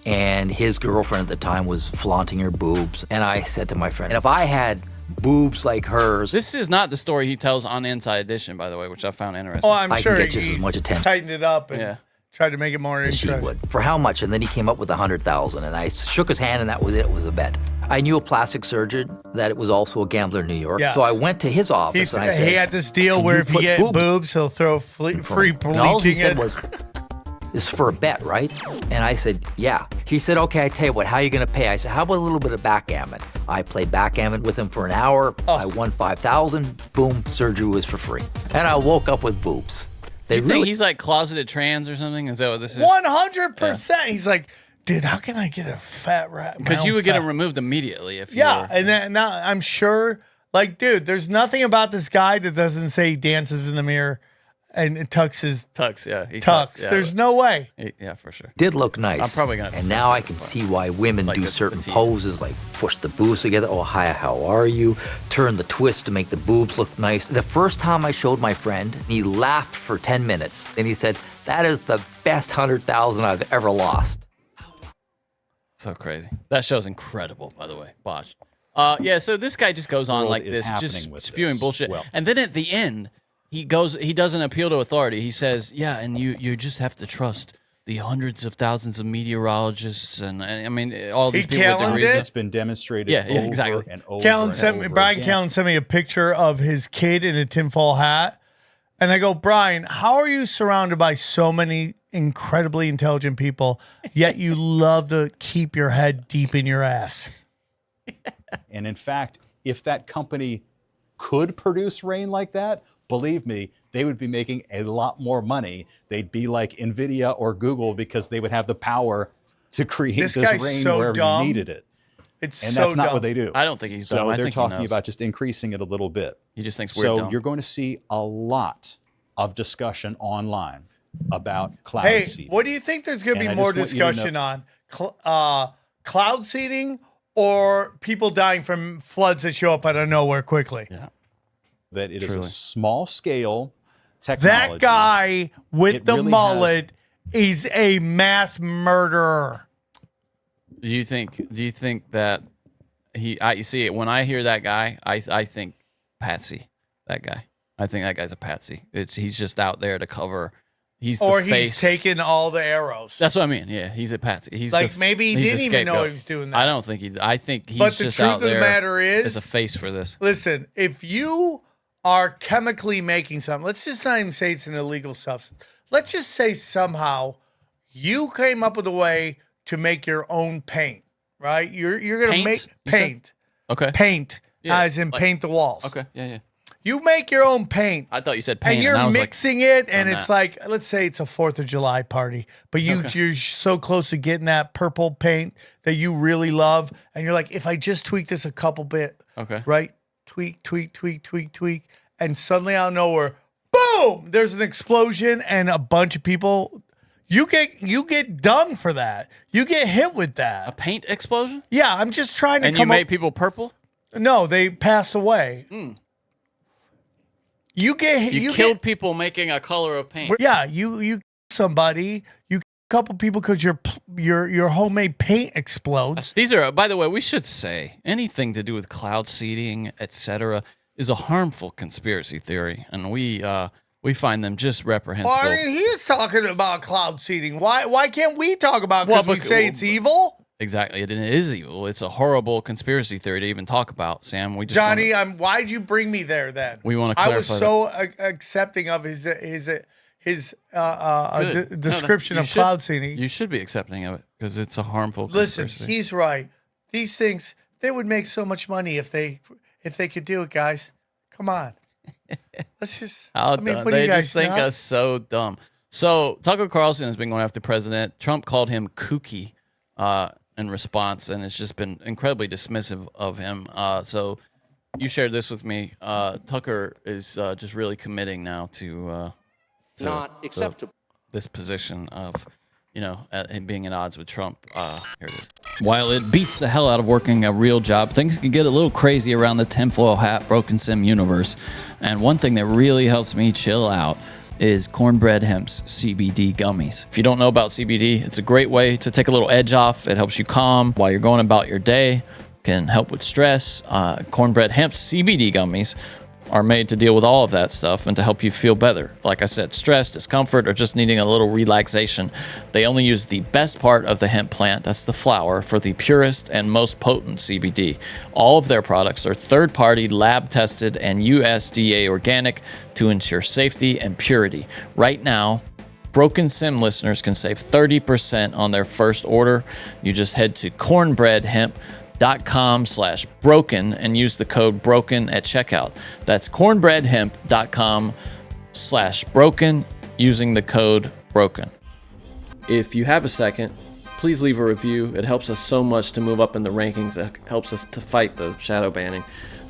S16: And his girlfriend at the time was flaunting her boobs. And I said to my friend, if I had boobs like hers,
S3: This is not the story he tells on Inside Edition, by the way, which I found interesting.
S2: Oh, I'm
S16: I
S2: sure
S16: can get just
S2: he
S16: as much attention
S2: tightened it up and
S3: Yeah.
S2: tried to make it more
S16: as she
S2: interesting.
S16: would. For how much? And then he came up with 100,000, and I shook his hand, and that was it. It was a bet. I knew a plastic surgeon that was also a gambler in New York,
S2: Yes.
S16: so I went to his office and I said,
S2: he had this deal
S16: "Can
S2: where
S16: you
S2: if you
S16: put
S2: get boobs, he'll throw free
S16: And all he
S2: bleaching
S16: said
S2: in.
S16: was, "This is for a bet, right?" And I said, "Yeah." He said, "Okay, I tell you what, how are you going to pay?" I said, "How about a little bit of backgammon?" I played backgammon with him for an hour. I won 5,000. Boom, surgery was for free. And I woke up with boobs. They
S3: you think
S16: really
S3: he's like closeted trans or something? Is that what this is?
S2: 100%. He's like, dude, how can I get a fat rat?
S3: Because you would get him removed immediately if you
S2: Yeah,
S3: were.
S2: and then now I'm sure, like, dude, there's nothing about this guy that doesn't say he dances in the mirror and tucks his
S3: yeah. He
S2: tucks.
S3: yeah.
S2: There's no way.
S3: Yeah, for sure.
S16: did look nice.
S3: I'm probably gonna have to
S16: And
S3: see
S16: now I
S3: this
S16: can
S3: part.
S16: see why women
S3: Like
S16: do
S3: the
S16: certain
S3: tease.
S16: poses, like push the boobs together. Oh, hi, how are you? Turn the twist to make the boobs look nice. The first time I showed my friend, he laughed for 10 minutes. And he said, "That is the best 100,000 I've ever lost."
S3: So crazy. That show's incredible, by the way. Botched. Yeah, so this guy just goes on
S13: World
S3: like
S13: is
S3: this, just
S13: happening with
S3: spewing
S13: this.
S3: bullshit.
S13: Well-
S3: And then at the end, he does an appeal to authority. He says, yeah, and you just have to trust the hundreds of thousands of meteorologists and I mean all these people with
S2: Callan
S3: their
S2: did?
S13: It's been demonstrated
S3: Yeah,
S13: over
S3: exactly.
S13: and over
S2: Callan
S13: and
S2: sent me,
S13: over
S2: Brian
S13: again.
S2: Callan sent me a picture of his kid in a tinfoil hat. And I go, Brian, how are you surrounded by so many incredibly intelligent people, yet you love to keep your head deep in your ass?
S13: And in fact, if that company could produce rain like that, believe me, they would be making a lot more money. They'd be like NVIDIA or Google because they would have the power to create
S2: This
S13: this
S2: guy's
S13: rain
S2: so
S13: wherever
S2: dumb.
S13: you needed it.
S2: It's
S13: And
S2: so
S13: that's not
S2: dumb.
S13: what they do.
S3: I don't think he's
S13: so
S3: dumb. I
S13: they're
S3: think he
S13: talking
S3: knows.
S13: about just increasing it a little bit.
S3: He just thinks we're
S13: So
S3: dumb.
S13: you're going to see a lot of discussion online about cloud
S2: Hey,
S13: seeding.
S2: what do you think there's going to
S13: And
S2: be
S13: I
S2: more
S13: just want you to know-
S2: discussion on? Cloud seeding or people dying from floods that show up out of nowhere quickly?
S3: Yeah.
S13: That it is
S3: Truly.
S13: a small scale technology.
S2: That guy with
S13: It
S2: the
S13: really
S2: mullet is a mass murderer.
S3: Do you think that you see, when I hear that guy, I think patsy, that guy. I think that guy's a patsy. He's just out there to cover. He's
S2: Or
S3: the
S2: he's
S3: face.
S2: taking all the arrows.
S3: That's what I mean. Yeah, he's a patsy. He's
S2: Like,
S3: the,
S2: maybe he
S3: he's
S2: didn't
S3: the
S2: even know
S3: scapegoat.
S2: he was doing that.
S3: I don't think he. I think he's
S2: But the
S3: just
S2: truth
S3: out
S2: of the
S3: there
S2: matter is,
S3: as a face for this.
S2: Listen, if you are chemically making something, let's just not even say it's an illegal substance. Let's just say somehow you came up with a way to make your own paint, right? You're gonna
S3: Paint?
S2: make
S3: You said?
S2: paint.
S3: Okay.
S2: Paint,
S3: Yeah,
S2: as in
S3: like-
S2: paint the walls.
S3: Okay. Yeah.
S2: You make your own paint.
S3: I thought you said paint.
S2: And you're
S3: I was like,
S2: mixing it, and
S3: on
S2: it's
S3: that.
S2: like, let's say it's a 4th of July party, but you're so close to getting that purple paint that you really love, and you're like, if I just tweak this a couple bit,
S3: Okay.
S2: right? Tweak, and suddenly out of nowhere, boom! There's an explosion, and a bunch of people. You get done for that. You get hit with that.
S3: A paint explosion?
S2: Yeah, I'm just trying to
S3: And
S2: come
S3: you made
S2: up.
S3: people purple?
S2: No, they passed away. You
S3: killed people making a color of paint.
S2: Yeah, you somebody, you couple people because your homemade paint explodes.
S3: These are, by the way, we should say anything to do with cloud seeding, etc., is a harmful conspiracy theory, and we find them just reprehensible.
S2: Well, I mean, he is talking about cloud seeding. Why can't we talk about it? Because we say it's evil.
S3: Exactly, it is evil. It's a horrible conspiracy theory to even talk about, Sam. We just
S2: Johnny, why'd you bring me there then?
S3: We want to
S2: I
S3: clarify.
S2: was so accepting of his description of cloud seeding.
S3: You should be accepting of it because it's a harmful.
S2: Listen,
S3: conspiracy.
S2: he's right. These things, they would make so much money if they could do it, guys. Come on. Let's just.
S3: They just think us so dumb. So Tucker Carlson has been going after the president. Trump called him kooky in response, and it's just been incredibly dismissive of him. So you shared this with me. Tucker is just really committing now to
S17: not acceptable.
S3: This position of, him being at odds with Trump. Here it is. While it beats the hell out of working a real job, things can get a little crazy around the tinfoil hat Broken Sim universe. And one thing that really helps me chill out is Cornbread Hemp's CBD gummies. If you don't know about CBD, it's a great way to take a little edge off. It helps you calm while you're going about your day, can help with stress. Cornbread Hemp's CBD gummies are made to deal with all of that stuff and to help you feel better. Like I said, stress, discomfort, or just needing a little relaxation. They only use the best part of the hemp plant, that's the flower, for the purest and most potent CBD. All of their products are third-party, lab-tested, and USDA organic to ensure safety and purity. Right now, Broken Sim listeners can save 30% on their first order. You just head to cornbreadhemp.com/broken and use the code broken at checkout. That's cornbreadhemp.com/broken using the code broken.
S18: If you have a second, please leave a review. It helps us so much to move up in the rankings. It helps us to fight the shadow banning.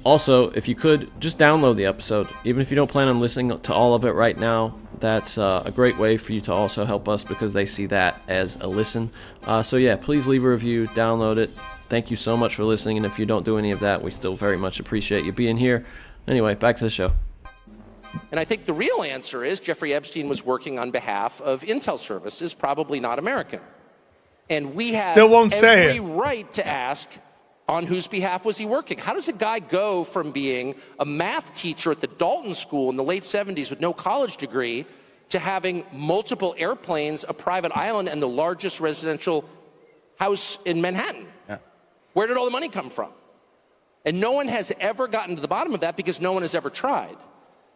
S18: Also, if you could, just download the episode. Even if you don't plan on listening to all of it right now, that's a great way for you to also help us because they see that as a listen. So yeah, please leave a review, download it. Thank you so much for listening, and if you don't do any of that, we still very much appreciate you being here. Anyway, back to the show.
S17: And I think the real answer is Jeffrey Epstein was working on behalf of Intel Services, probably not American. And we have every right to ask, on whose behalf was he working? How does a guy go from being a math teacher at the Dalton School in the late 70s with no college degree to having multiple airplanes, a private island, and the largest residential house in Manhattan? Where did all the money come from? And no one has ever gotten to the bottom of that because no one has ever tried.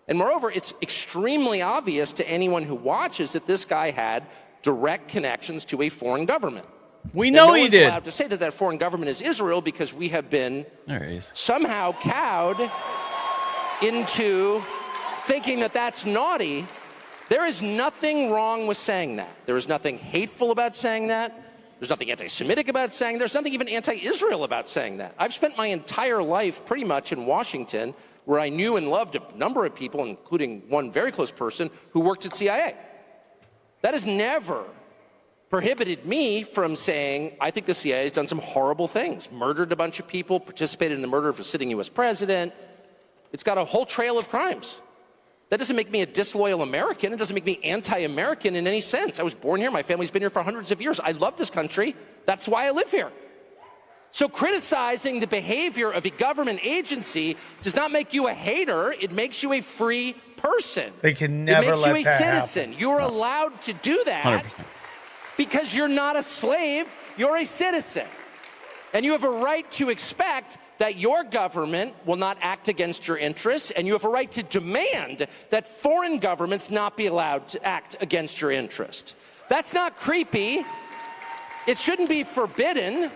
S17: And moreover, it's extremely obvious to anyone who watches that this guy had direct connections to a foreign government.
S3: We know he did.
S17: No one's allowed to say that that foreign government is Israel because we have been somehow cowed into thinking that that's naughty. There is nothing wrong with saying that. There is nothing hateful about saying that. There's nothing anti-Semitic about saying. There's nothing even anti-Israel about saying that. I've spent my entire life pretty much in Washington, where I knew and loved a number of people, including one very close person who worked at CIA. That has never prohibited me from saying, I think the CIA has done some horrible things, murdered a bunch of people, participated in the murder of a sitting U.S. president. It's got a whole trail of crimes. That doesn't make me a disloyal American. It doesn't make me anti-American in any sense. I was born here. My family's been here for hundreds of years. I love this country. That's why I live here. So criticizing the behavior of a government agency does not make you a hater. It makes you a free person.
S2: They can never let that happen.
S17: It makes you a citizen. You're allowed to do that
S3: 100%.
S17: because you're not a slave. You're a citizen. And you have a right to expect that your government will not act against your interests, and you have a right to demand that foreign governments not be allowed to act against your interests. That's not creepy. It shouldn't be forbidden.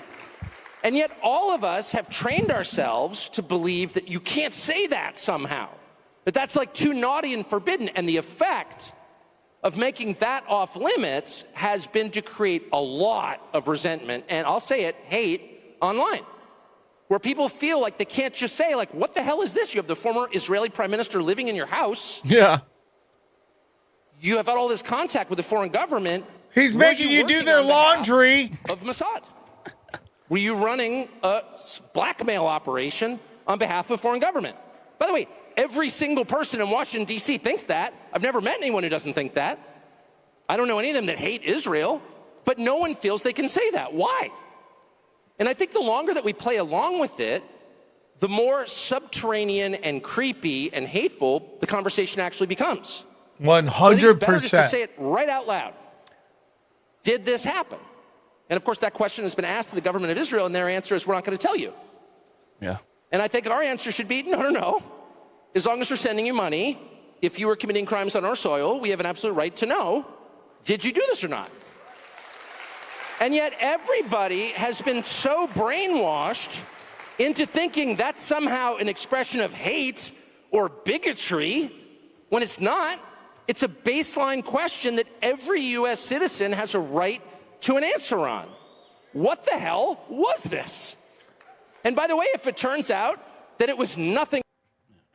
S17: And yet all of us have trained ourselves to believe that you can't say that somehow, that that's like too naughty and forbidden. And the effect of making that off limits has been to create a lot of resentment, and I'll say it, hate online, where people feel like they can't just say, like, what the hell is this? You have the former Israeli prime minister living in your house.
S3: Yeah.
S17: You have had all this contact with the foreign government.
S2: He's making you do their laundry.
S17: Of Mossad. Were you running a blackmail operation on behalf of foreign government? By the way, every single person in Washington, D.C. thinks that. I've never met anyone who doesn't think that. I don't know any of them that hate Israel, but no one feels they can say that. Why? And I think the longer that we play along with it, the more subterranean and creepy and hateful the conversation actually becomes.
S2: 100%.
S17: Better just to say it right out loud. Did this happen? And of course, that question has been asked to the government of Israel, and their answer is, we're not going to tell you.
S3: Yeah.
S17: And I think our answer should be, no. As long as we're sending you money, if you were committing crimes on our soil, we have an absolute right to know, did you do this or not? And yet everybody has been so brainwashed into thinking that's somehow an expression of hate or bigotry, when it's not. It's a baseline question that every U.S. citizen has a right to an answer on. What the hell was this? And by the way, if it turns out that it was nothing.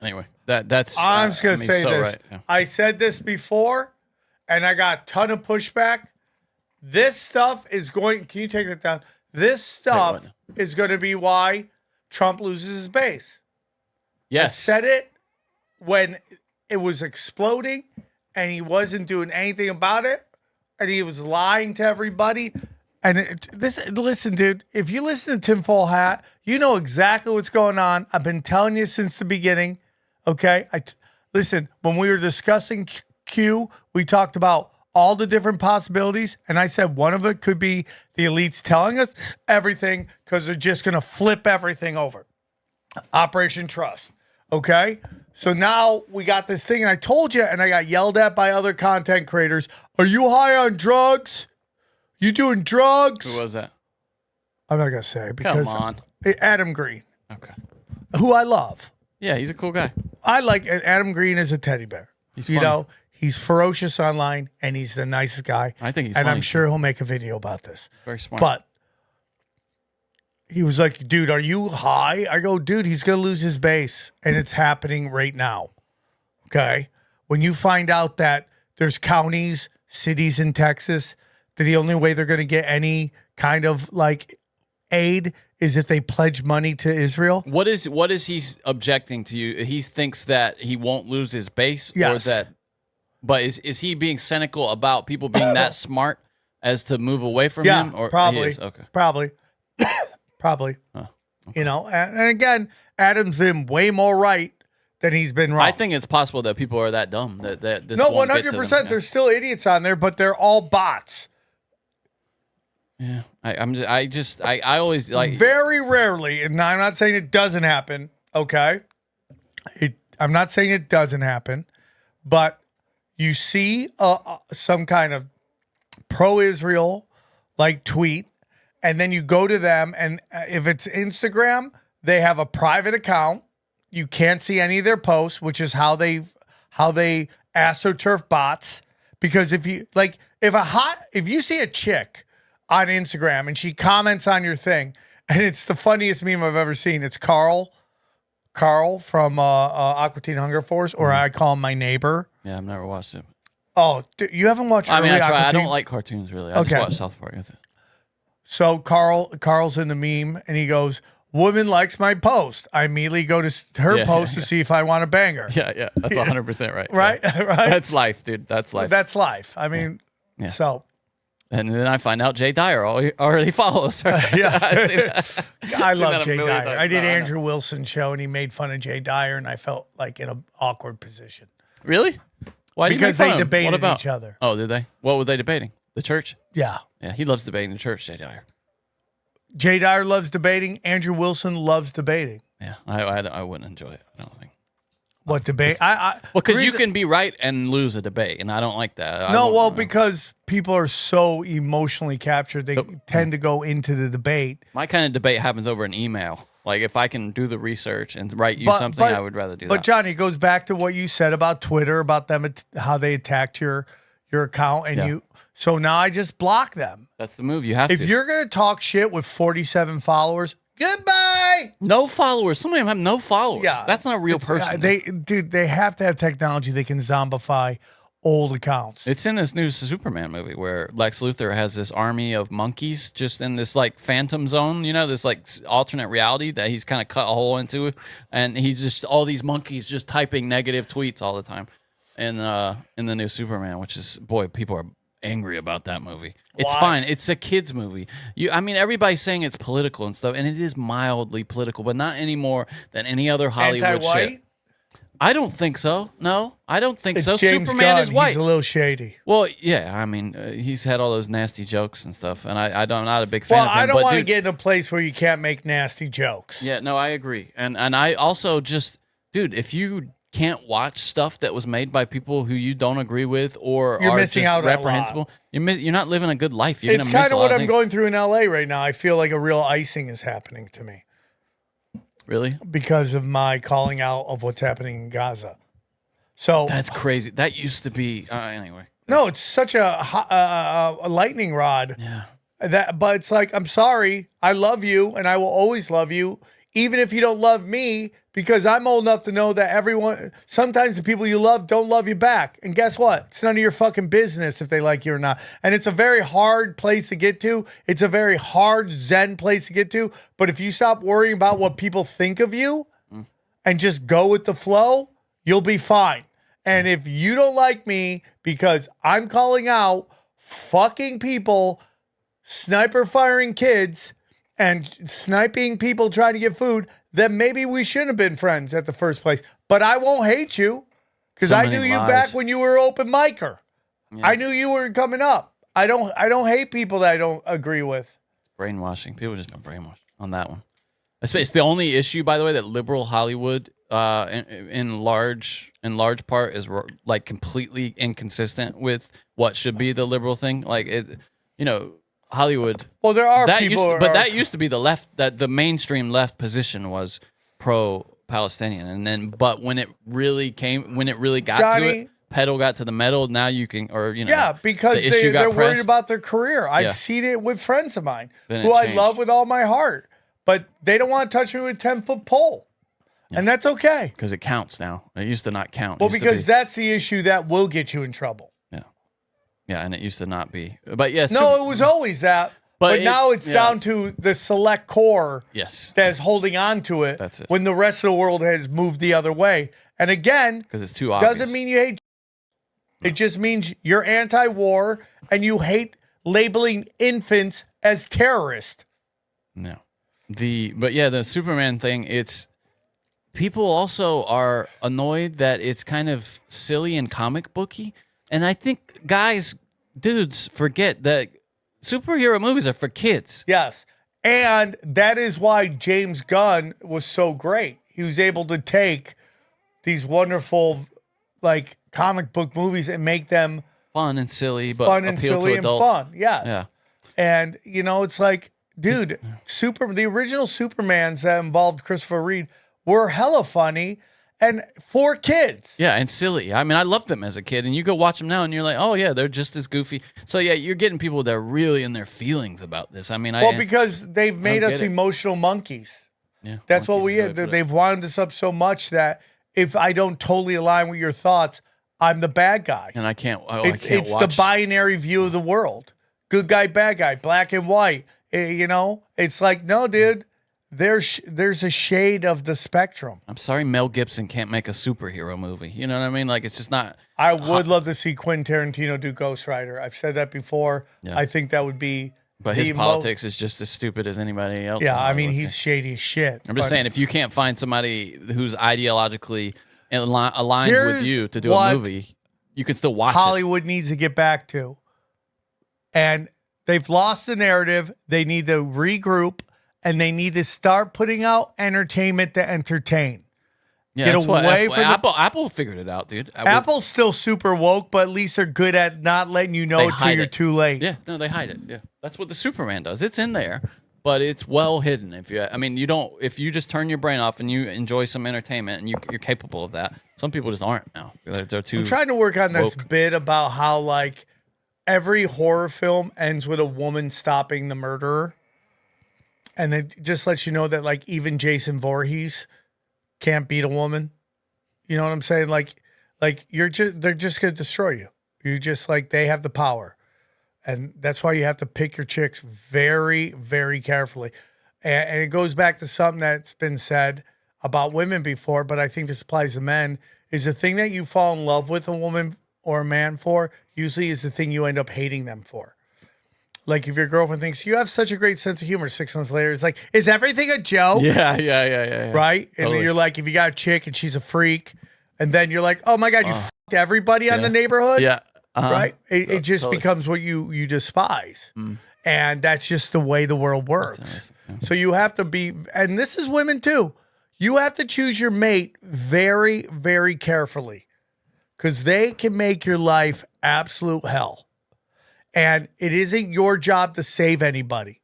S3: Anyway, that's.
S2: I'm just going to say
S3: so
S2: this.
S3: Right. Yeah.
S2: I said this before, and I got a ton of pushback. This stuff is going. Can you take that down? This stuff is going to be why Trump loses his base.
S3: Yes.
S2: I said it when it was exploding, and he wasn't doing anything about it, and he was lying to everybody. And listen, dude, if you listen to Tinfoil Hat, you know exactly what's going on. I've been telling you since the beginning. Okay, listen. When we were discussing Q, we talked about all the different possibilities, and I said one of it could be the elites telling us everything because they're just going to flip everything over. Operation Trust. Okay, so now we got this thing, and I told you, and I got yelled at by other content creators. Are you high on drugs? You doing drugs?
S3: Who was that?
S2: I'm not gonna say because
S3: Come on.
S2: Adam Green.
S3: Okay.
S2: Who I love.
S3: Yeah, he's a cool guy.
S2: I like Adam Green as a teddy bear.
S3: He's
S2: you
S3: funny.
S2: know, he's ferocious online and he's the nicest guy.
S3: I think he's
S2: and
S3: funny,
S2: I'm sure he'll make a video about this.
S3: Very smart.
S2: But he was like, dude, are you high? I go, dude, he's gonna lose his base, and it's happening right now. Okay. When you find out that there's counties, cities in Texas, that the only way they're going to get any kind of like aid is if they pledge money to Israel.
S3: What is he objecting to you? He thinks that he won't lose his base,
S2: Yes.
S3: or that. But is he being cynical about people being that smart as to move away from him? Or
S2: probably.
S3: he is? Okay.
S2: Probably. Probably. You know, and again, Adam's been way more right than he's been wrong.
S3: I think it's possible that people are that dumb that this
S2: No,
S3: won't get to them.
S2: 100%. There's still idiots on there, but they're all bots.
S3: Yeah, I always like
S2: very rarely, and I'm not saying it doesn't happen. Okay, I'm not saying it doesn't happen, but you see some kind of pro-Israel like tweet, and then you go to them, and if it's Instagram, they have a private account. You can't see any of their posts, which is how they astroturf bots. Because if you you see a chick on Instagram and she comments on your thing, and it's the funniest meme I've ever seen. It's Carl from Aqua Teen Hunger Force, or I call him my neighbor.
S3: Yeah, I've never watched it.
S2: Oh, you haven't watched?
S3: I mean, I try.
S2: Aqua
S3: I
S2: Teen?
S3: don't like cartoons really. I just watch South Park. That's it.
S2: So Carl's in the meme, and he goes, "Woman likes my post." I immediately go to her post to see if I want to bang her.
S3: Yeah, that's 100% right.
S2: Right,
S3: Yeah.
S2: right.
S3: That's life, dude. That's life.
S2: That's life. I mean, so.
S3: And then I find out Jay Dyer already follows her.
S2: Yeah. I love
S3: that a
S2: Jay
S3: million
S2: Dyer.
S3: times.
S2: I did
S3: No, I know.
S2: Andrew Wilson's show, and he made fun of Jay Dyer, and I felt like in an awkward position.
S3: Really? Why?
S2: Because
S3: do you
S2: they
S3: make fun of him?
S2: debated
S3: What about?
S2: each other.
S3: Oh, did they? What were they debating? The church?
S2: Yeah.
S3: Yeah, he loves debating the church, Jay Dyer.
S2: Jay Dyer loves debating. Andrew Wilson loves debating.
S3: Yeah, I wouldn't enjoy it. I don't think.
S2: What debate?
S3: Well, because you can be right and lose a debate, and I don't like that.
S2: Because people are so emotionally captured, they tend to go into the debate.
S3: My kind of debate happens over an email. Like if I can do the research and write you something, I would rather do that.
S2: But Johnny, it goes back to what you said about Twitter, about them, how they attacked your account, and you. So now I just block them.
S3: That's the move. You have
S2: If
S3: to.
S2: you're gonna talk shit with 47 followers, goodbye.
S3: No followers. Some of them have no followers.
S2: Yeah,
S3: That's not a real person.
S2: They have to have technology they can zombify old accounts.
S3: It's in this new Superman movie where Lex Luthor has this army of monkeys just in this like phantom zone, you know, this like alternate reality that he's kind of cut a hole into, and he's just all these monkeys just typing negative tweets all the time. In the new Superman, which is, boy, people are angry about that movie. It's fine. It's a kids movie. I mean, everybody's saying it's political and stuff, and it is mildly political, but not any more than any other Hollywood shit. I don't think so. No, I don't think so.
S2: James
S3: Superman
S2: Gunn.
S3: is white.
S2: He's a little shady.
S3: Well, yeah, I mean, he's had all those nasty jokes and stuff, and I'm not a big fan of him.
S2: I don't want to
S3: dude,
S2: get in a place where you can't make nasty jokes.
S3: Yeah, no, I agree. And I also just, dude, if you can't watch stuff that was made by people who you don't agree with or
S2: You're
S3: are
S2: missing
S3: just
S2: out on a lot.
S3: reprehensible, you're not living a good life. You're
S2: It's
S3: gonna miss
S2: kind
S3: a
S2: of
S3: lot
S2: what I'm
S3: things.
S2: going through in LA right now. I feel like a real icing is happening to me.
S3: Really?
S2: Because of my calling out of what's happening in Gaza. So
S3: That's crazy. That used to be anyway.
S2: no, it's such a lightning rod. Yeah. But it's like, I'm sorry. I love you, and I will always love you, even if you don't love me, because I'm old enough to know that sometimes the people you love don't love you back. And guess what? It's none of your fucking business if they like you or not. And it's a very hard place to get to. It's a very hard Zen place to get to. But if you stop worrying about what people think of you and just go with the flow, you'll be fine. And if you don't like me because I'm calling out fucking people, sniper firing kids, and sniping people trying to get food, then maybe we shouldn't have been friends at the first place. But I won't hate you because
S3: So
S2: I
S3: many
S2: knew you
S3: lies.
S2: back when you were open micer.
S3: Yeah.
S2: I knew you were coming up. I don't hate people that I don't agree with.
S3: Brainwashing. People have just been brainwashed on that one. It's the only issue, by the way, that liberal Hollywood, in large part, is like completely inconsistent with what should be the liberal thing. Like it, Hollywood.
S2: Well, there are
S3: that
S2: people,
S3: that used to be the left. That the mainstream left position was pro-Palestinian, and then but when it really got to it, pedal got to the metal. Now you can,
S2: Yeah, because they're worried about their career. I've seen it with friends of mine
S3: Then
S2: who
S3: it
S2: I
S3: changed.
S2: love with all my heart, but they don't want to touch me with a 10-foot pole. And that's okay.
S3: Because it counts now. It used to not count.
S2: Well, because that's the issue that will get you in trouble.
S3: Yeah, and it used to not be. But yes,
S2: No, it was always that. But now it's down to the select core that's holding on to it.
S3: That's it.
S2: When the rest of the world has moved the other way. And again,
S3: because it's too obvious.
S2: doesn't mean you hate. It just means you're anti-war and you hate labeling infants as terrorists.
S3: No. The Superman thing, it's people also are annoyed that it's kind of silly and comic booky. And I think dudes forget that superhero movies are for kids.
S2: Yes. And that is why James Gunn was so great. He was able to take these wonderful, like, comic book movies and make them
S3: fun and silly, but appeal to adults.
S2: fun. Yes.
S3: Yeah.
S2: And, it's like, dude, the original Supermans that involved Christopher Reeve were hella funny and for kids.
S3: Yeah, and silly. I mean, I loved them as a kid, and you go watch them now, and you're like, oh, yeah, they're just as goofy. So, yeah, you're getting people that are really in their feelings about this. I mean,
S2: because they've made us emotional monkeys.
S3: Yeah,
S2: that's what they've wound us up so much that if I don't totally align with your thoughts, I'm the bad guy.
S3: And I can't
S2: It's
S3: watch.
S2: the binary view of the world. Good guy, bad guy, black and white. It's like, no, dude. There's a shade of the spectrum.
S3: I'm sorry Mel Gibson can't make a superhero movie. You know what I mean? Like, it's just not.
S2: I would love to see Quentin Tarantino do Ghost Rider. I've said that before.
S3: Yeah.
S2: I think that would be.
S3: But his politics is just as stupid as anybody else.
S2: Yeah, I mean, he's shady as shit.
S3: I'm just saying, if you can't find somebody who's ideologically aligned with you to do a movie, you can still watch
S2: Hollywood needs to get back to. And they've lost the narrative. They need to regroup. And they need to start putting out entertainment to entertain.
S3: Yeah,
S2: Get away from
S3: Apple figured it out, dude.
S2: Apple's still super woke, but at least they're good at not letting you know until you're too late.
S3: Yeah, no, they hide it. Yeah, that's what the Superman does. It's in there, but it's well hidden. If you just turn your brain off and you enjoy some entertainment and you're capable of that. Some people just aren't now. They're too.
S2: I'm trying to work on this bit about how like every horror film ends with a woman stopping the murderer. And it just lets you know that, like, even Jason Voorhees can't beat a woman. You know what I'm saying? Like Like they're just gonna destroy you. You just like they have the power, and that's why you have to pick your chicks very, very carefully. And it goes back to something that's been said about women before, but I think this applies to men. Is the thing that you fall in love with a woman or a man for usually is the thing you end up hating them for. Like if your girlfriend thinks you have such a great sense of humor, 6 months later, it's like, is everything a joke?
S3: Yeah.
S2: Right?
S3: Totally.
S2: And you're like, if you got a chick and she's a freak, and then you're like, oh my God, you fucked everybody on the neighborhood.
S3: Yeah.
S2: Right? It just becomes what you despise. And that's just the way the world works. So you have to be, and this is women too. You have to choose your mate very, very carefully because they can make your life absolute hell. And it isn't your job to save anybody.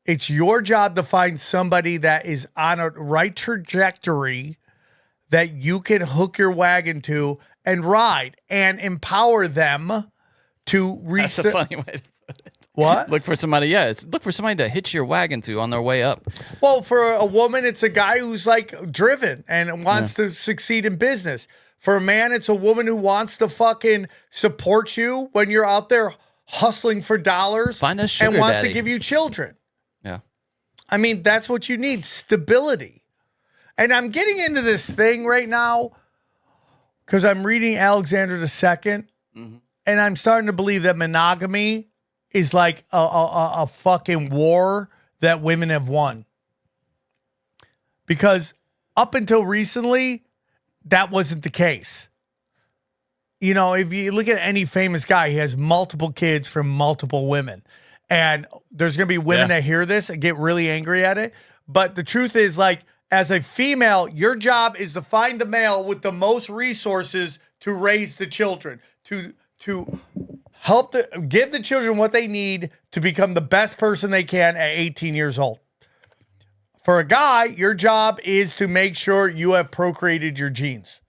S2: It's your job to find somebody that is on a right trajectory that you can hook your wagon to and ride and empower them to reach.
S3: That's a funny way to put it.
S2: What?
S3: Look for somebody. Yeah, look for somebody to hitch your wagon to on their way up.
S2: Well, for a woman, it's a guy who's like driven and wants to succeed in business. For a man, it's a woman who wants to fucking support you when you're out there hustling for dollars.
S3: Find a sugar
S2: and wants
S3: daddy.
S2: to give you children.
S3: Yeah.
S2: I mean, that's what you need, stability. And I'm getting into this thing right now because I'm reading Alexander II, and I'm starting to believe that monogamy is like a fucking war that women have won. Because up until recently, that wasn't the case. You know, if you look at any famous guy, he has multiple kids from multiple women. And there's going to be women that hear this and get really angry at it. But the truth is, like, as a female, your job is to find the male with the most resources to raise the children, to help give the children what they need to become the best person they can at 18 years old. For a guy, your job is to make sure you have procreated your genes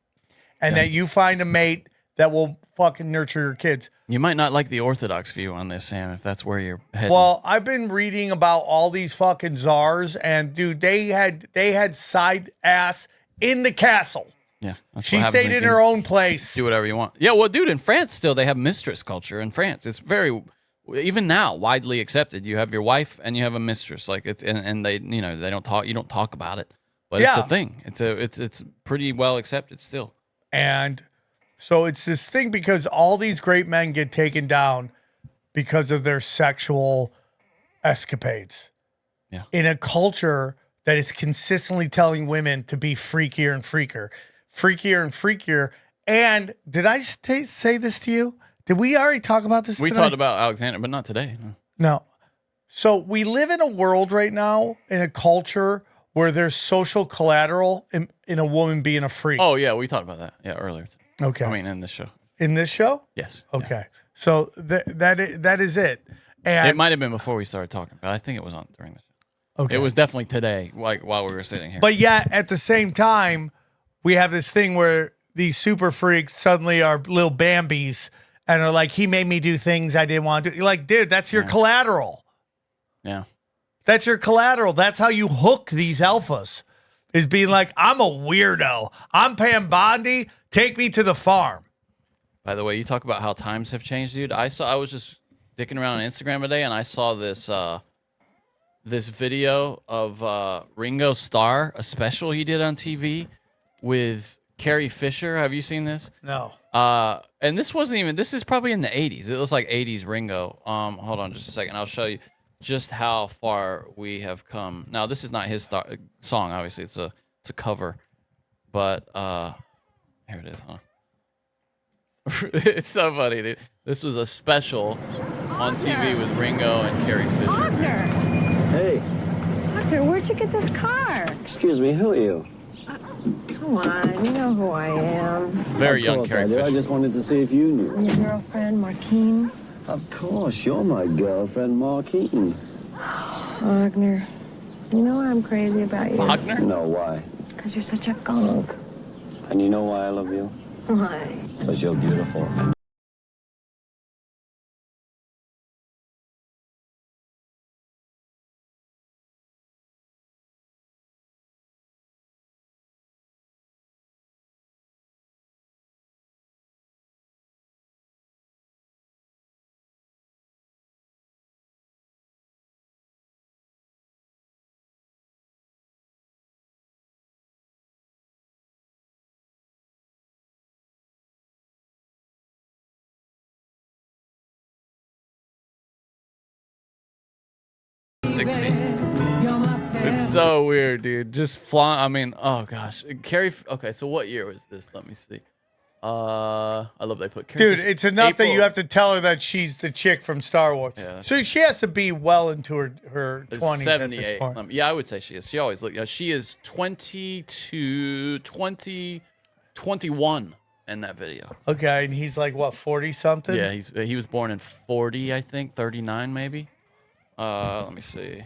S2: and that you find a mate that will fucking nurture your kids.
S3: You might not like the orthodox view on this, Sam, if that's where you're heading.
S2: Well, I've been reading about all these fucking czars, and dude, they had side ass in the castle.
S3: Yeah, that's
S2: She
S3: what happens
S2: stayed
S3: when
S2: in
S3: you
S2: her own place.
S3: do whatever you want. Yeah, well, dude, in France still they have mistress culture. In France, it's very, even now, widely accepted. You have your wife and you have a mistress, like it's and they they don't talk. You don't talk about it, but it's a thing. It's pretty well accepted still.
S2: And so it's this thing because all these great men get taken down because of their sexual escapades.
S3: Yeah.
S2: In a culture that is consistently telling women to be freakier and freakier. And did I say this to you? Did we already talk about this
S3: We
S2: tonight?
S3: talked about Alexander, but not today. No.
S2: No. So we live in a world right now, in a culture where there's social collateral in a woman being a freak.
S3: Oh yeah, we talked about that. Yeah, earlier.
S2: Okay.
S3: I mean, in this show.
S2: In this show?
S3: Yes.
S2: Okay. So that is it. And
S3: It might have been before we started talking, but I think it was on during the show.
S2: Okay.
S3: It was definitely today, like while we were sitting here.
S2: But yet, at the same time, we have this thing where these super freaks suddenly are little Bambis and are like, he made me do things I didn't want to do. You're like, dude, that's your collateral.
S3: Yeah.
S2: That's your collateral. That's how you hook these alphas, is being like, I'm a weirdo. I'm Pam Bondi. Take me to the farm.
S3: By the way, you talk about how times have changed, dude. I was just dicking around on Instagram today, and I saw this this video of Ringo Starr, a special he did on TV with Carrie Fisher. Have you seen this?
S2: No.
S3: And this wasn't even. This is probably in the 80s. It was like 80s Ringo. Hold on just a second. I'll show you just how far we have come. Now, this is not his song. Obviously, it's a cover. But here it is. Huh? It's so funny, dude. This was a special on TV with Ringo and Carrie Fisher.
S19: Hey.
S20: Doctor, where'd you get this car?
S19: Excuse me, who are you?
S20: Come on, you know who I am.
S3: Very young
S19: Of course
S3: Carrie
S19: I do.
S3: Fisher.
S19: I just wanted to see if you knew.
S20: Your girlfriend, Marquine.
S19: Of course, you're my girlfriend, Marquine.
S20: Wagner, you know I'm crazy about you.
S3: Wagner?
S19: No, why?
S20: Because you're such a gunk.
S19: And you know why I love you?
S20: Why?
S19: Because you're beautiful.
S3: It's so weird, dude. Just fly. I mean, oh gosh, Carrie. Okay, so what year was this? Let me see. I love they put. Carrie
S2: Dude,
S3: Fisher.
S2: it's enough that
S3: April-
S2: you have to tell her that she's the chick from Star Wars.
S3: Yeah.
S2: So she has to be well into her 20s at this
S3: 78.
S2: point.
S3: Yeah, I would say she is. She always look. She is 21 in that video.
S2: Okay, and he's like what, 40 something?
S3: Yeah, he was born in 40, I think, 39 maybe. Let me see.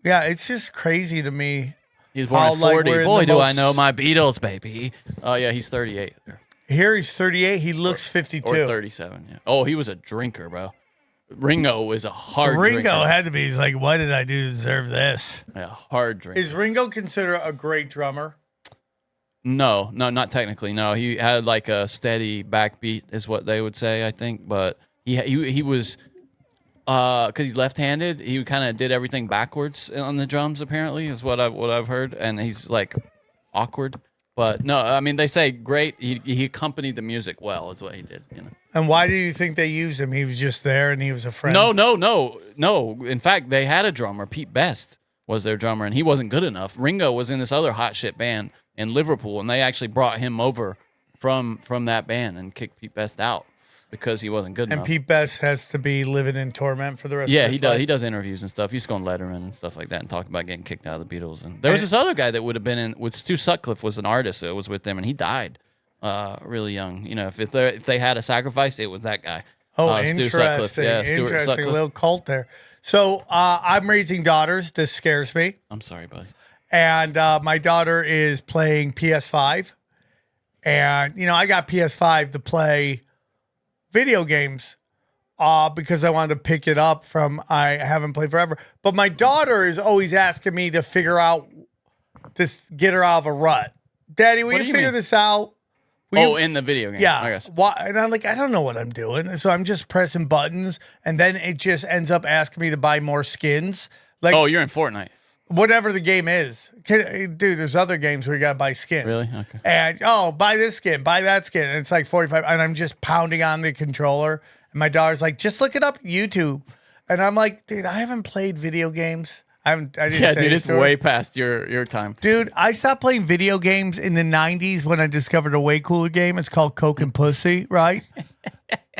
S2: Yeah, it's just crazy to me.
S3: He was born
S2: how,
S3: in
S2: like,
S3: 40.
S2: we're in
S3: Boy,
S2: the
S3: do I
S2: most-
S3: know my Beatles, baby. Oh yeah, he's 38.
S2: Here he's 38. He looks 52.
S3: Or 37. Yeah. Oh, he was a drinker, bro. Ringo is a hard
S2: Ringo
S3: drinker.
S2: had to be. He's like, what did I do to deserve this?
S3: Yeah, hard drinker.
S2: Is Ringo considered a great drummer?
S3: No, not technically. No, he had like a steady backbeat, is what they would say, I think. But he was, because he's left-handed, he kind of did everything backwards on the drums. Apparently, is what I've heard, and he's like awkward. But no, I mean they say great. He accompanied the music well, is what he did. You know.
S2: And why do you think they used him? He was just there and he was a friend.
S3: No. In fact, they had a drummer. Pete Best was their drummer, and he wasn't good enough. Ringo was in this other hot shit band in Liverpool, and they actually brought him over from that band and kicked Pete Best out because he wasn't good
S2: And
S3: enough.
S2: Pete Best has to be living in torment for the rest of
S3: Yeah,
S2: his
S3: he does.
S2: life.
S3: He does interviews and stuff. He's going Letterman and stuff like that, and talk about getting kicked out of the Beatles. And there was this other guy that would have been in with Stu Sutcliffe was an artist that was with them, and he died really young. You know, if they had a sacrifice, it was that guy.
S2: Oh,
S3: Stu
S2: interesting.
S3: Sutcliffe. Yeah, Stuart
S2: Interesting.
S3: Sutcliffe.
S2: Little cult there. So I'm raising daughters. This scares me.
S3: I'm sorry, buddy.
S2: And my daughter is playing PS5. And, you know, I got PS5 to play video games because I wanted to pick it up from I haven't played forever. But my daughter is always asking me to figure out this, get her out of a rut. Daddy, will
S3: What
S2: you
S3: do you
S2: figure
S3: mean?
S2: this out? Will you
S3: In the video game.
S2: Yeah.
S3: I got you.
S2: Why? And I'm like, I don't know what I'm doing. So I'm just pressing buttons, and then it just ends up asking me to buy more skins. Like,
S3: Oh, you're in Fortnite.
S2: whatever the game is. Dude, there's other games where you got to buy skins.
S3: Really? Okay.
S2: And, buy this skin, buy that skin. And it's like 45. And I'm just pounding on the controller. And my daughter's like, just look it up on YouTube. And I'm like, dude, I haven't played video games. I didn't
S3: Yeah,
S2: say
S3: dude,
S2: this
S3: it's
S2: to her.
S3: way past your time.
S2: Dude, I stopped playing video games in the 90s when I discovered a way cooler game. It's called Coke and Pussy, right?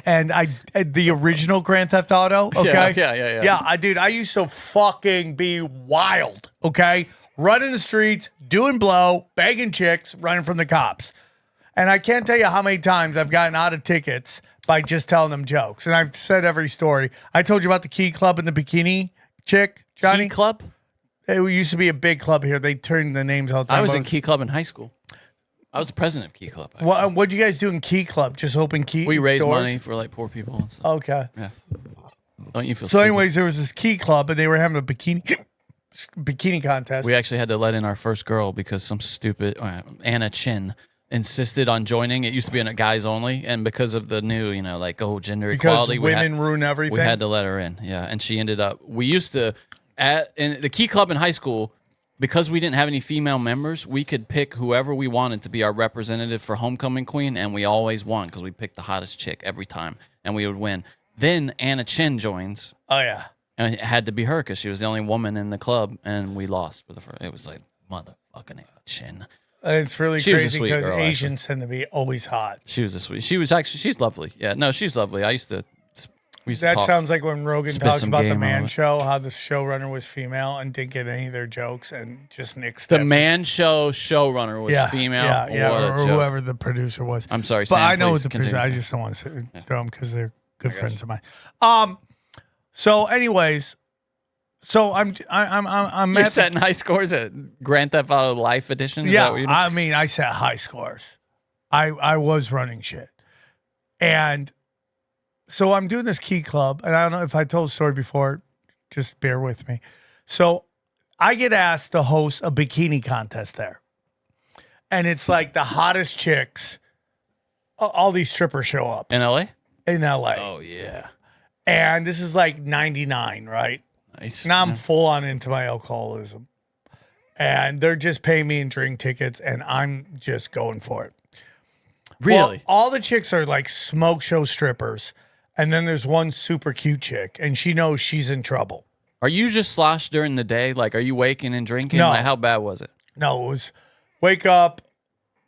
S2: And the original Grand Theft Auto, okay?
S3: Yeah.
S2: Yeah, dude, I used to fucking be wild, okay? Running the streets, doing blow, begging chicks, running from the cops. And I can't tell you how many times I've gotten out of tickets by just telling them jokes. And I've said every story. I told you about the Key Club and the bikini chick, Johnny.
S3: Key Club?
S2: It used to be a big club here. They turned the names all the time.
S3: I was in Key Club in high school. I was the president of Key Club.
S2: What'd you guys do in Key Club? Just open key
S3: We raised
S2: doors?
S3: money for like poor people and stuff.
S2: Okay.
S3: Yeah. Don't you feel
S2: So,
S3: stupid?
S2: anyways, there was this Key Club, and they were having a bikini contest.
S3: We actually had to let in our first girl because some stupid Anna Chin insisted on joining. It used to be in a guys only, and because of the new, gender
S2: Because
S3: equality,
S2: women ruin everything?
S3: We had to let her in. Yeah, and she ended up. We used to in the Key Club in high school. Because we didn't have any female members, we could pick whoever we wanted to be our representative for homecoming queen, and we always won because we picked the hottest chick every time, and we would win. Then Anna Chin joins.
S2: Oh, yeah.
S3: And it had to be her because she was the only woman in the club, and we lost for the first. It was like, motherfucking Anna Chin.
S2: It's really
S3: She was a
S2: crazy
S3: sweet
S2: because
S3: girl,
S2: Asians tend to be always hot.
S3: She was a sweet. She was actually. She's lovely. Yeah, no, she's lovely. I used to. We used to
S2: That
S3: talk,
S2: sounds like when Rogan
S3: spit
S2: talks
S3: some
S2: about the
S3: game
S2: Man
S3: on it.
S2: Show, how the showrunner was female and didn't get any of their jokes and just nixed
S3: The
S2: everything.
S3: Man Show showrunner was female.
S2: Yeah,
S3: What a
S2: or
S3: joke.
S2: whoever the producer was.
S3: I'm sorry,
S2: but
S3: Sam,
S2: I know
S3: please
S2: what the producer.
S3: continue.
S2: I just don't want to say them because they're good friends of mine. So, anyways, so I'm
S3: You're
S2: at
S3: setting high scores at Grand Theft Auto Life Edition. Is
S2: yeah,
S3: that what you do?
S2: I mean, I set high scores. I was running shit, and so I'm doing this Key Club, and I don't know if I told the story before. Just bear with me. So I get asked to host a bikini contest there, and it's like the hottest chicks. All these strippers show up
S3: in LA.
S2: In LA.
S3: Oh yeah.
S2: And this is like 99, right?
S3: Nice.
S2: Now I'm full on into my alcoholism. And they're just paying me in drink tickets, and I'm just going for it.
S3: Really?
S2: Well, all the chicks are like smoke show strippers. And then there's one super cute chick, and she knows she's in trouble.
S3: Are you just sloshed during the day? Like, are you waking and drinking?
S2: No.
S3: Like, how bad was it?
S2: No, it was wake up,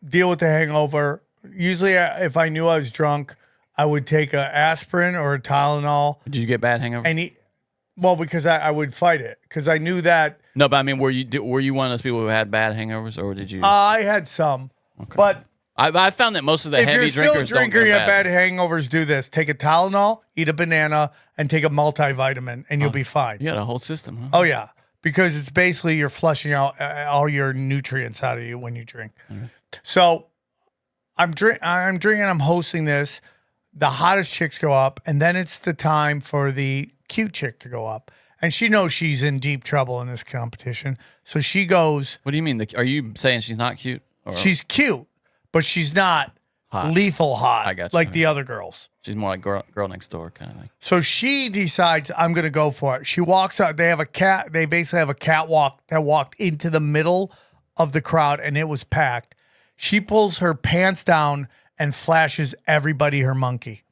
S2: deal with the hangover. Usually, if I knew I was drunk, I would take a aspirin or a Tylenol.
S3: Did you get bad hangover?
S2: Well, because I would fight it because I knew that.
S3: No, but I mean, were you one of those people who had bad hangovers, or did you?
S2: I had some, but
S3: I found that most of the
S2: if
S3: heavy
S2: you're still a
S3: drinkers
S2: drinker,
S3: don't
S2: you
S3: get
S2: have bad hangovers. Do this: take a Tylenol, eat a banana, and take a multivitamin, and you'll be fine.
S3: You got a whole system, huh?
S2: Oh yeah, because it's basically you're flushing out all your nutrients out of you when you drink. So I'm drinking. I'm hosting this. The hottest chicks go up, and then it's the time for the cute chick to go up. And she knows she's in deep trouble in this competition. So she goes.
S3: What do you mean? Are you saying she's not cute? Or?
S2: She's cute, but she's not lethal hot
S3: I got you.
S2: like the other girls.
S3: She's more like girl next door kind of thing.
S2: So she decides, I'm going to go for it. She walks out. They basically have a catwalk that walked into the middle of the crowd, and it was packed. She pulls her pants down and flashes everybody her monkey.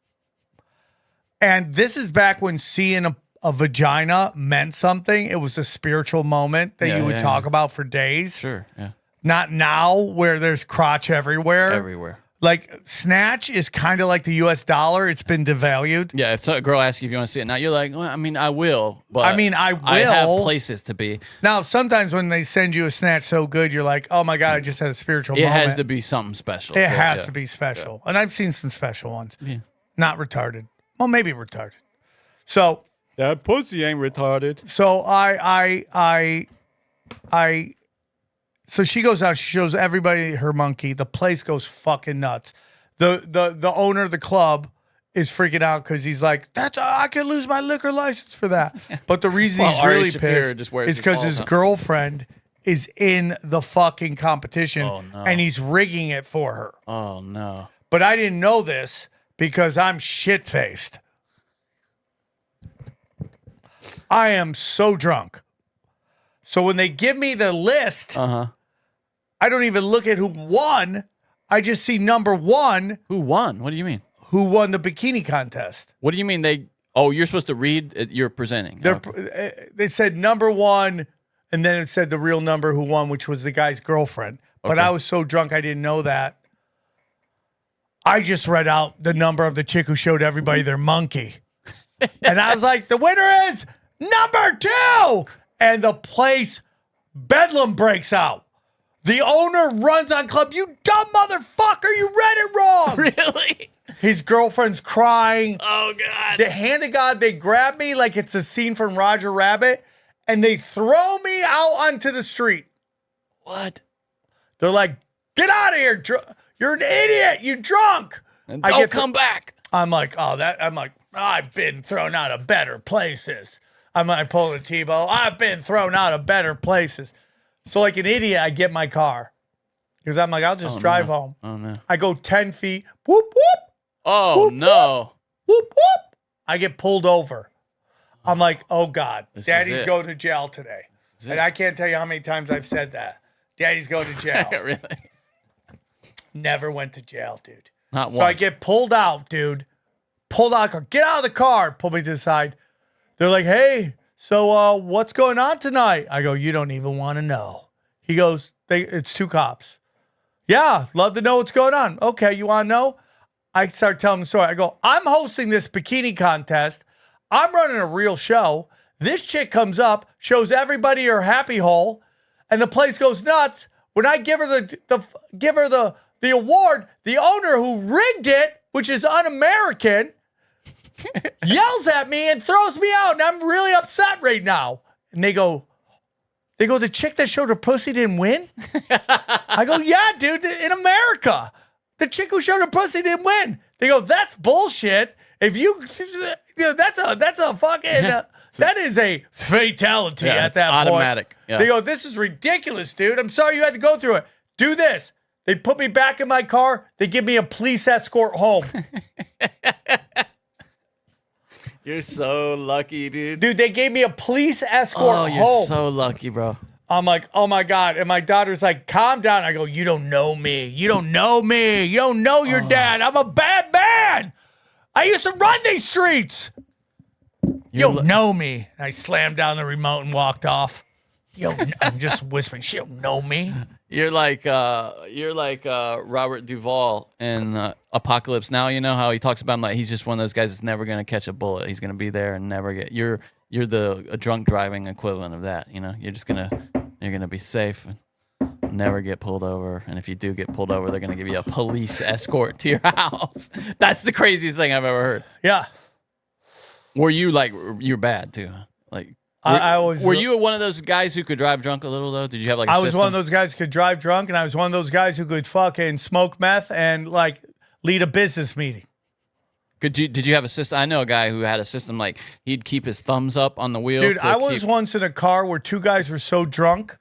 S2: And this is back when seeing a vagina meant something. It was a spiritual moment that you would talk about for days.
S3: Sure, yeah.
S2: Not now where there's crotch everywhere.
S3: Everywhere.
S2: Like, snatch is kind of like the US dollar. It's been devalued.
S3: Yeah, if a girl asks you if you want to see it now, you're like, well, I mean, I will. But
S2: I will.
S3: I have places to be.
S2: Now, sometimes when they send you a snatch so good, you're like, oh my God, I just had a spiritual moment.
S3: It has to be something special.
S2: It has to be special. And I've seen some special ones.
S3: Yeah.
S2: Not retarded. Well, maybe retarded. So
S3: that pussy ain't retarded.
S2: So so she goes out, she shows everybody her monkey. The place goes fucking nuts. The owner of the club is freaking out because he's like, I could lose my liquor license for that. But the reason he's
S3: Ari
S2: really
S3: Shaffir
S2: pissed
S3: wears
S2: is because his
S3: balls up.
S2: girlfriend is in the fucking competition and he's rigging it for her.
S3: Oh no.
S2: But I didn't know this because I'm shit-faced. I am so drunk. So when they give me the list, I don't even look at who won. I just see number one.
S3: Who won? What do you mean?
S2: Who won the bikini contest?
S3: What do you mean they? Oh, you're supposed to read. You're presenting.
S2: They said number one, and then it said the real number who won, which was the guy's girlfriend. But I was so drunk I didn't know that. I just read out the number of the chick who showed everybody their monkey, and I was like, the winner is number two, and the place bedlam breaks out. The owner runs on club. You dumb motherfucker! You read it wrong.
S3: Really?
S2: His girlfriend's crying.
S3: Oh God!
S2: The hand of God, they grab me like it's a scene from Roger Rabbit, and they throw me out onto the street.
S3: What?
S2: They're like, "Get out of here! You're an idiot! You drunk!"
S3: And don't come back.
S2: I'm like, I've been thrown out of better places. I pull a Tebow. I've been thrown out of better places. So like an idiot, I get my car because I'm like, I'll just drive home.
S3: Oh no!
S2: I go 10 feet. Whoop whoop.
S3: Oh
S2: whoop,
S3: no!
S2: Whoop whoop. I get pulled over. I'm like, oh God,
S3: This is
S2: Daddy's
S3: it.
S2: going to jail today. And I can't tell you how many times I've said that. Daddy's going to jail.
S3: Really?
S2: Never went to jail, dude.
S3: Not
S2: So I
S3: once.
S2: get pulled out, dude. Pulled out. Get out of the car. Pull me to the side. They're like, hey, so what's going on tonight? I go, you don't even want to know. He goes, it's two cops. Yeah, love to know what's going on. Okay, you want to know? I start telling the story. I go, I'm hosting this bikini contest. I'm running a real show. This chick comes up, shows everybody her happy hole, and the place goes nuts. When I give her the award, the owner who rigged it, which is un-American, yells at me and throws me out, and I'm really upset right now. And they go, the chick that showed her pussy didn't win? I go, yeah, dude, in America. The chick who showed her pussy didn't win. They go, that's bullshit. If that's a fucking, that is a fatality at that
S3: automatic.
S2: point.
S3: Yeah.
S2: They go, this is ridiculous, dude. I'm sorry you had to go through it. Do this. They put me back in my car. They give me a police escort home.
S3: You're so lucky, dude.
S2: Dude, they gave me a police escort home.
S3: You're so lucky, bro.
S2: I'm like, oh my God. And my daughter's like, calm down. I go, you don't know me. You don't know me. You don't know your dad. I'm a bad man. I used to run these streets. You don't know me. And I slammed down the remote and walked off. I'm just whispering. She don't know me.
S3: You're like Robert Duvall in Apocalypse Now. You know how he talks about him like he's just one of those guys that's never going to catch a bullet. He's going to be there and never get. You're a drunk driving equivalent of that. You know, you're gonna be safe and never get pulled over. And if you do get pulled over, they're gonna give you a police escort to your house. That's the craziest thing I've ever heard.
S2: Yeah.
S3: Were you you're bad too? Like were you one of those guys who could drive drunk a little though? Did you have
S2: I was one of those guys who could drive drunk, and I was one of those guys who could fucking smoke meth and like lead a business meeting.
S3: Did you have a system? I know a guy who had a system like he'd keep his thumbs up on the wheel.
S2: Dude, I was once in a car where two guys were so drunk,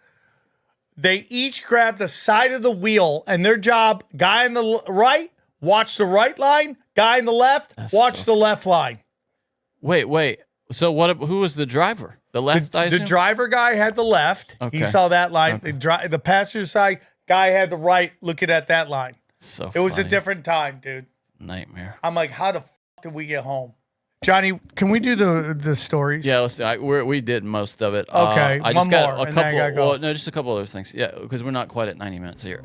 S2: they each grabbed the side of the wheel, and their job, guy on the right, watch the right line, guy on the left, watch the left line.
S3: Wait. So who was the driver? The left,
S2: The driver guy had the left.
S3: Okay.
S2: He saw that line.
S3: Okay.
S2: The passenger side guy had the right, looking at that line.
S3: So
S2: it was a
S3: funny.
S2: different time, dude.
S3: Nightmare.
S2: I'm like, how the fuck did we get home? Johnny, can we do the stories?
S3: Yeah, let's do. We did most of it.
S2: Okay,
S3: I just
S2: one
S3: got
S2: more,
S3: a
S2: and then I
S3: couple.
S2: gotta go.
S3: Well, no, just a couple other things. Yeah, because we're not quite at 90 minutes here.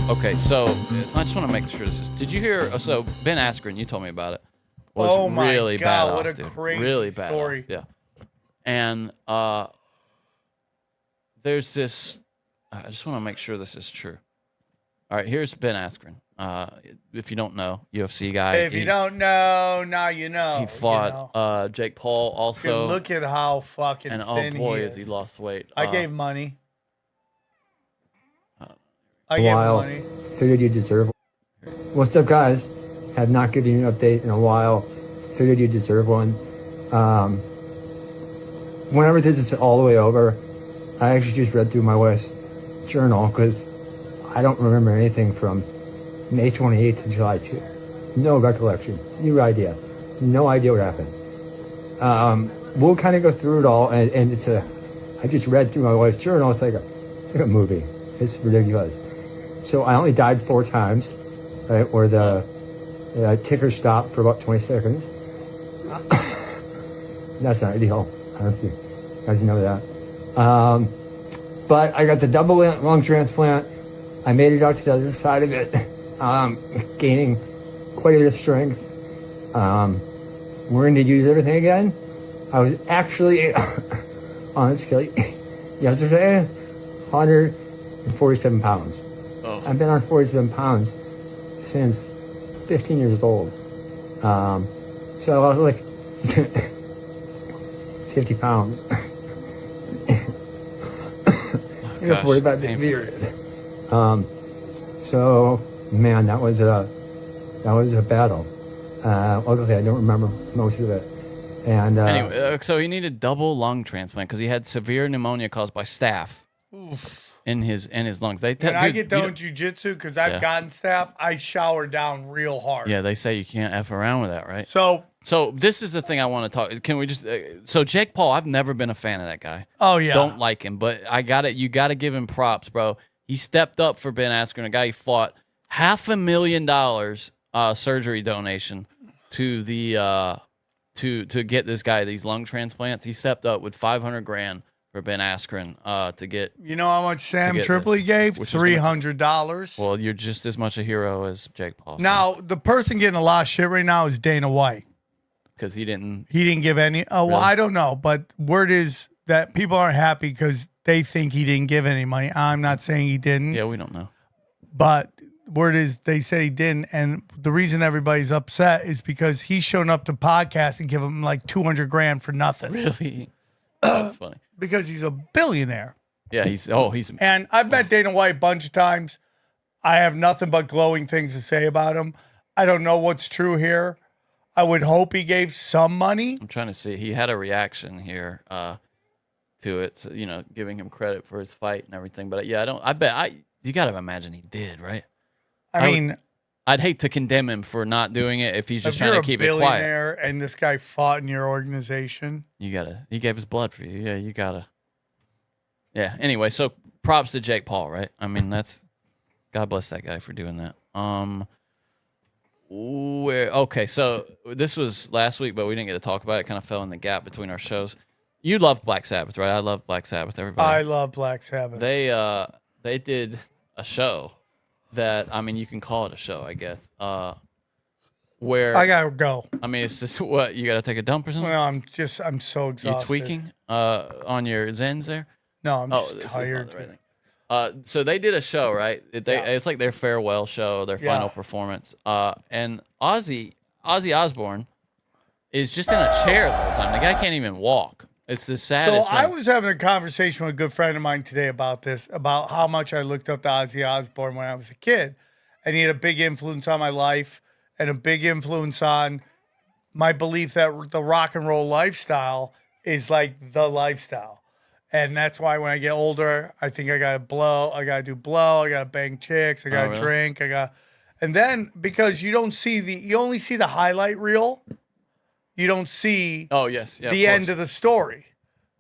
S3: Okay, so I just want to make sure this is. Did you hear? So Ben Askren, you told me about it. Was
S2: Oh my
S3: really
S2: God,
S3: bad
S2: what
S3: off,
S2: a
S3: dude.
S2: crazy
S3: really bad
S2: story.
S3: off, yeah. And there's this. I just want to make sure this is true. All right, here's Ben Askren. If you don't know, UFC guy.
S2: If you don't know, now you know.
S3: He fought Jake Paul also.
S2: Dude, look at how fucking
S3: and
S2: thin
S3: oh boy,
S2: he
S3: has he lost weight.
S2: I gave money.
S21: I gave money. Figured you deserve. What's up, guys? Have not given you an update in a while. Figured you deserve one. Whenever this is all the way over, I actually just read through my wife's journal because I don't remember anything from May 28th to July 2. No recollection. Zero idea. No idea what happened. We'll kind of go through it all, and it's I just read through my wife's journal. It's like a movie. It's ridiculous. So I only died 4 times, right? Where the ticker stopped for about 20 seconds. That's not ideal. I don't know if you guys know that. But I got the double lung transplant. I made it out to the other side of it, gaining quite a bit of strength. We're going to use everything again. I was actually on a scale yesterday, 147 pounds.
S3: Oh.
S21: I've been on 47 pounds since 15 years old. So I was like 50 pounds.
S3: Gosh,
S21: 45
S3: it's
S21: period. So man, that was a battle. Luckily, I don't remember most of it. And
S3: Anyway, so he needed double lung transplant because he had severe pneumonia caused by staph in his lungs. When
S2: I get done with jiu-jitsu, because I've gotten staph, I shower down real hard.
S3: Yeah, they say you can't F around with that, right?
S2: So
S3: this is the thing I want to talk. Can we just? So Jake Paul, I've never been a fan of that guy.
S2: Oh yeah,
S3: don't like him, but you got to give him props, bro. He stepped up for Ben Askren, a guy he fought $500,000 surgery donation to the to get this guy these lung transplants. He stepped up with $500,000 for Ben Askren to get.
S2: You know how much Sam Tripoli gave? $300.
S3: Well, you're just as much a hero as Jake Paul. So.
S2: Now the person getting a lot of shit right now is Dana White
S3: because he didn't
S2: give any. Oh well,
S3: Really?
S2: I don't know, but word is that people aren't happy because they think he didn't give any money. I'm not saying he didn't.
S3: Yeah, we don't know.
S2: But word is they say he didn't, and the reason everybody's upset is because he's shown up to podcasts and give him like $200,000 for nothing.
S3: Really? That's funny.
S2: Because he's a billionaire.
S3: Yeah, he's.
S2: And I've met Dana White a bunch of times. I have nothing but glowing things to say about him. I don't know what's true here. I would hope he gave some money.
S3: I'm trying to see. He had a reaction here to it, so, giving him credit for his fight and everything. But yeah, you got to imagine he did, right? I'd hate to condemn him for not doing it if he's just trying to keep it quiet.
S2: If you're a billionaire and this guy fought in your organization,
S3: he gave his blood for you. Yeah, you gotta. Yeah. Anyway, so props to Jake Paul, right? I mean, God bless that guy for doing that. Okay, so this was last week, but we didn't get to talk about it. It kind of fell in the gap between our shows. You love Black Sabbath, right? I love Black Sabbath. Everybody.
S2: I love Black Sabbath.
S3: They did a show that, I mean, you can call it a show, I guess. Where
S2: I gotta go.
S3: I mean, it's just what you got to take a dump or something.
S2: Well, I'm so exhausted.
S3: You tweaking on your Zens there?
S2: No, I'm just
S3: this
S2: tired.
S3: Is not the right thing. So they did a show, right? It's like their farewell show, their final performance. And Ozzy Osbourne is just in a chair the whole time. The guy can't even walk. It's the saddest
S2: So I
S3: thing.
S2: was having a conversation with a good friend of mine today about this, about how much I looked up to Ozzy Osbourne when I was a kid. And he had a big influence on my life and a big influence on my belief that the rock and roll lifestyle is like the lifestyle. And that's why when I get older, I think I gotta do blow, I gotta bang chicks, I gotta drink, and then because you only see the highlight reel, you don't see the end of the story,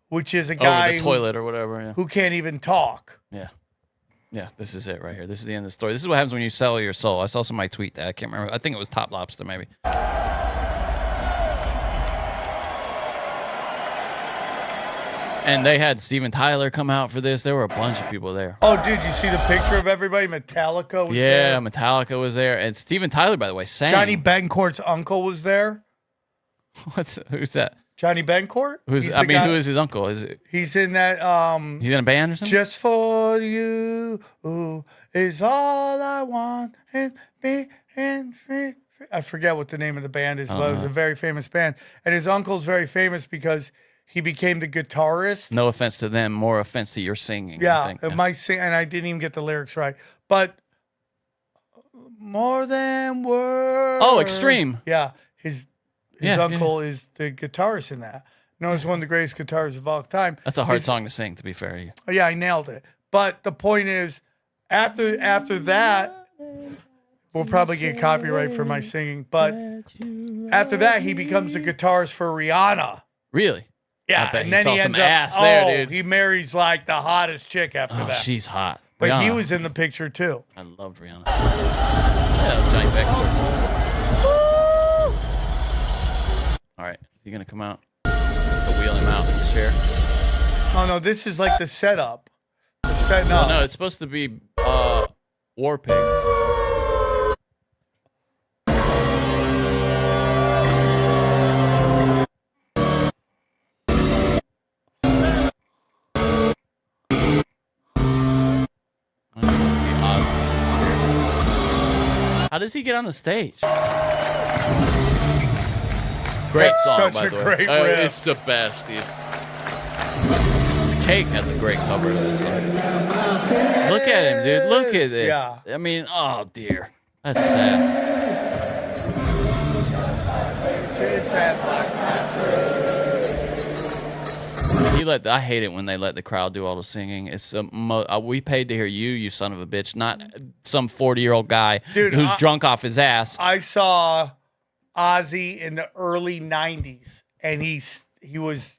S2: which is a guy
S3: the toilet or whatever,
S2: who can't even talk.
S3: Yeah, this is it right here. This is the end of the story. This is what happens when you sell your soul. I saw somebody tweet that. I can't remember. I think it was Top Lobster, maybe. And they had Steven Tyler come out for this. There were a bunch of people there.
S2: Oh, dude, you see the picture of everybody? Metallica was there.
S3: Metallica was there. And Steven Tyler, by the way, sang.
S2: Johnny Bencourt's uncle was there.
S3: Who's that?
S2: Johnny Bencourt?
S3: Who is his uncle?
S2: He's in that
S3: he's in a band or something?
S2: Just for you is all I want and free. I forget what the name of the band is, but it was a very famous band. And his uncle's very famous because he became the guitarist.
S3: No offense to them, more offense to your singing.
S2: Yeah,
S3: I think.
S2: it might sing, and I didn't even get the lyrics right. But more than words.
S3: Oh, Extreme.
S2: Yeah, his uncle is the guitarist in that. Known as one of the greatest guitarists of all time.
S3: That's a hard song to sing, to be fair.
S2: Oh, yeah, I nailed it. But the point is, after that, we'll probably get copyright for my singing. But after that, he becomes a guitarist for Rihanna.
S3: Really?
S2: Yeah,
S3: and
S2: then
S3: he
S2: he ends
S3: some
S2: up.
S3: ass there, dude.
S2: He marries like the hottest chick after that.
S3: She's hot.
S2: But
S3: Rihanna.
S2: he was in the picture too.
S3: I loved Rihanna. Yeah, that was Johnny Beck. All right, is he gonna come out? We'll wheel him out in his chair.
S2: Oh no, this is like the setup. The setting up.
S3: No, it's supposed to be War Pigs. How does he get on the stage? Great
S2: That's
S3: song,
S2: such
S3: by
S2: a
S3: the way.
S2: great riff.
S3: It's the best, dude. Cake has a great cover to this song. Look at him, dude. Look at this.
S2: Yeah.
S3: I mean, oh dear, that's sad. I hate it when they let the crowd do all the singing. It's we paid to hear you son of a bitch, not some 40-year-old guy who's drunk off his ass.
S2: I saw Ozzy in the early '90s, and he was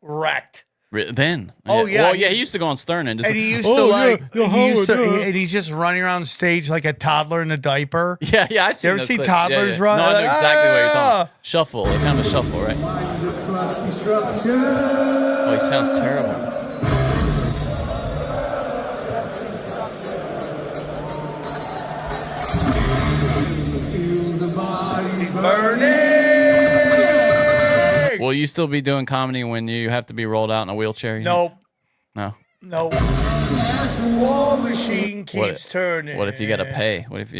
S2: wrecked.
S3: Then,
S2: Oh yeah,
S3: well, yeah, he used to go on Stern and just.
S2: And he used
S3: and
S2: he's just running around stage like a toddler in a diaper.
S3: Yeah, I've seen
S2: You ever
S3: those
S2: see
S3: clips.
S2: toddlers
S3: Yeah.
S2: run?
S3: No, I know
S2: Like,
S3: exactly what you're talking
S2: "Ah!"
S3: about. Shuffle, kind of a shuffle, right? Oh, he sounds terrible.
S2: He's burning.
S3: Will you still be doing comedy when you have to be rolled out in a wheelchair?
S2: Nope.
S3: No.
S2: No. War machine keeps turning.
S3: What if you got to pay? What if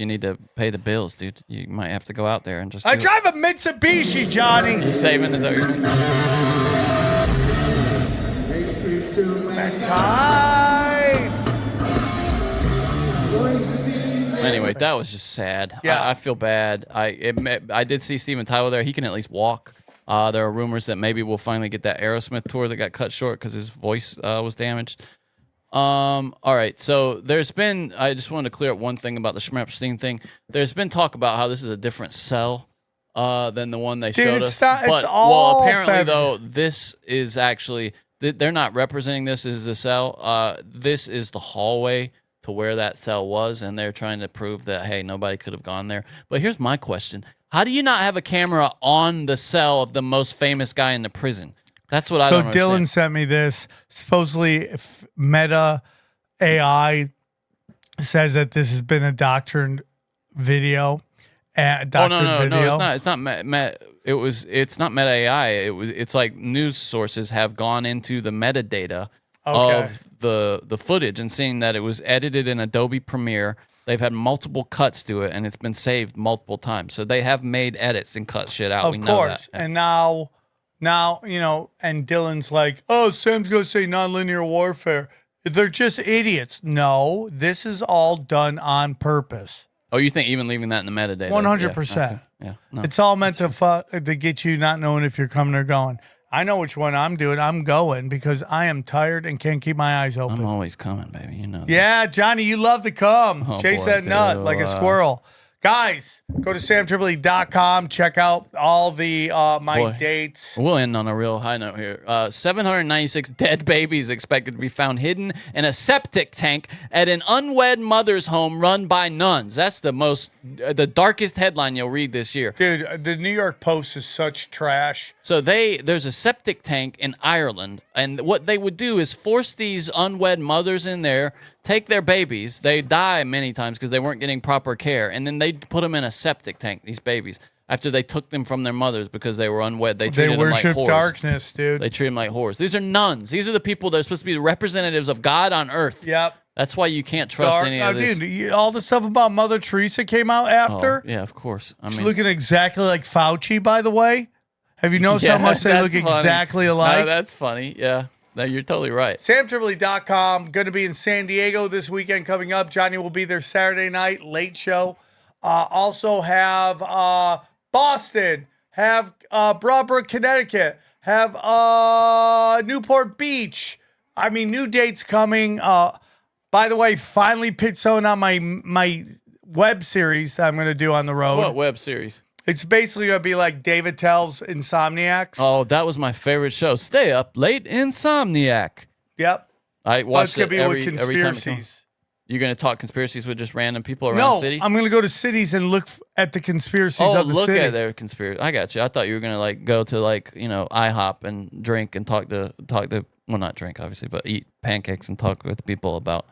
S3: you need to pay the bills, dude? You might have to go out there and just.
S2: I drive a Mitsubishi, Johnny.
S3: You saving? Is that what you're doing? Anyway, that was just sad.
S2: Yeah.
S3: I feel bad. I did see Steven Tyler there. He can at least walk. There are rumors that maybe we'll finally get that Aerosmith tour that got cut short because his voice was damaged. All right, so there's been. I just wanted to clear up one thing about the Epstein thing. There's been talk about how this is a different cell than the one they showed us.
S2: It's all
S3: apparently
S2: feminine.
S3: though, this is actually they're not representing this as the cell. This is the hallway to where that cell was, and they're trying to prove that, hey, nobody could have gone there. But here's my question. How do you not have a camera on the cell of the most famous guy in the prison? That's what I don't understand.
S2: So Dylan sent me this. Supposedly, Meta AI says that this has been a doctrined video.
S3: No, it's not. It's not. It's not Meta AI. It's like news sources have gone into the metadata of the footage and seeing that it was edited in Adobe Premiere. They've had multiple cuts to it, and it's been saved multiple times. So they have made edits and cut shit out.
S2: Of course. And now, and Dylan's like, oh, Sam's going to say nonlinear warfare. They're just idiots. No, this is all done on purpose.
S3: Oh, you think even leaving that in the metadata?
S2: 100%.
S3: Yeah. No.
S2: It's all meant to get you not knowing if you're coming or going. I know which one I'm doing. I'm going because I am tired and can't keep my eyes open.
S3: I'm always coming, baby. You know that.
S2: Yeah, Johnny, you love to come. Chase that nut like a squirrel. Guys, go to samtripoli.com. Check out all the my dates.
S3: We'll end on a real high note here. 796 dead babies expected to be found hidden in a septic tank at an unwed mother's home run by nuns. That's the darkest headline you'll read this year.
S2: Dude, the New York Post is such trash.
S3: So there's a septic tank in Ireland, and what they would do is force these unwed mothers in there, take their babies. They die many times because they weren't getting proper care, and then they'd put them in a septic tank, these babies, after they took them from their mothers because they were unwed. They treated them like whores.
S2: Darkness, dude.
S3: They treat them like whores. These are nuns. These are the people that are supposed to be the representatives of God on earth.
S2: Yep.
S3: That's why you can't trust any of this.
S2: Dude, all the stuff about Mother Teresa came out after.
S3: Oh, yeah, of course.
S2: She's looking exactly like Fauci, by the way. Have you noticed how much they look exactly alike?
S3: No, that's funny. Yeah. No, you're totally right.
S2: SamTripoli.com. Going to be in San Diego this weekend coming up. Johnny will be there Saturday night, late show. Also have Boston, have Broadbrook, Connecticut, have Newport Beach. I mean, new dates coming. By the way, finally picked someone on my web series that I'm going to do on the road.
S3: What web series?
S2: It's basically going to be like David Tell's Insomniacs.
S3: Oh, that was my favorite show. Stay up late, Insomniac.
S2: Yep.
S3: I watched
S2: it every conspiracies.
S3: You're going to talk conspiracies with just random people around cities?
S2: I'm going to go to cities and look at the conspiracies of the city.
S3: Look at their conspiracy. I got you. I thought you were going to go to IHOP and drink and talk to well, not drink obviously, but eat pancakes and talk with people about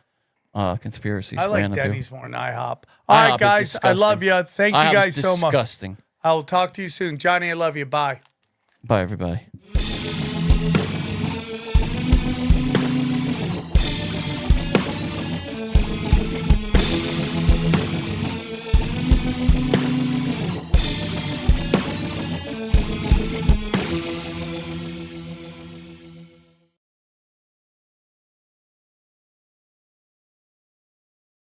S3: conspiracies.
S2: I like Denny's more than IHOP. All right, guys, I love you. Thank you guys so much.
S3: Disgusting.
S2: I will talk to you soon. Johnny, I love you. Bye.
S3: Bye, everybody.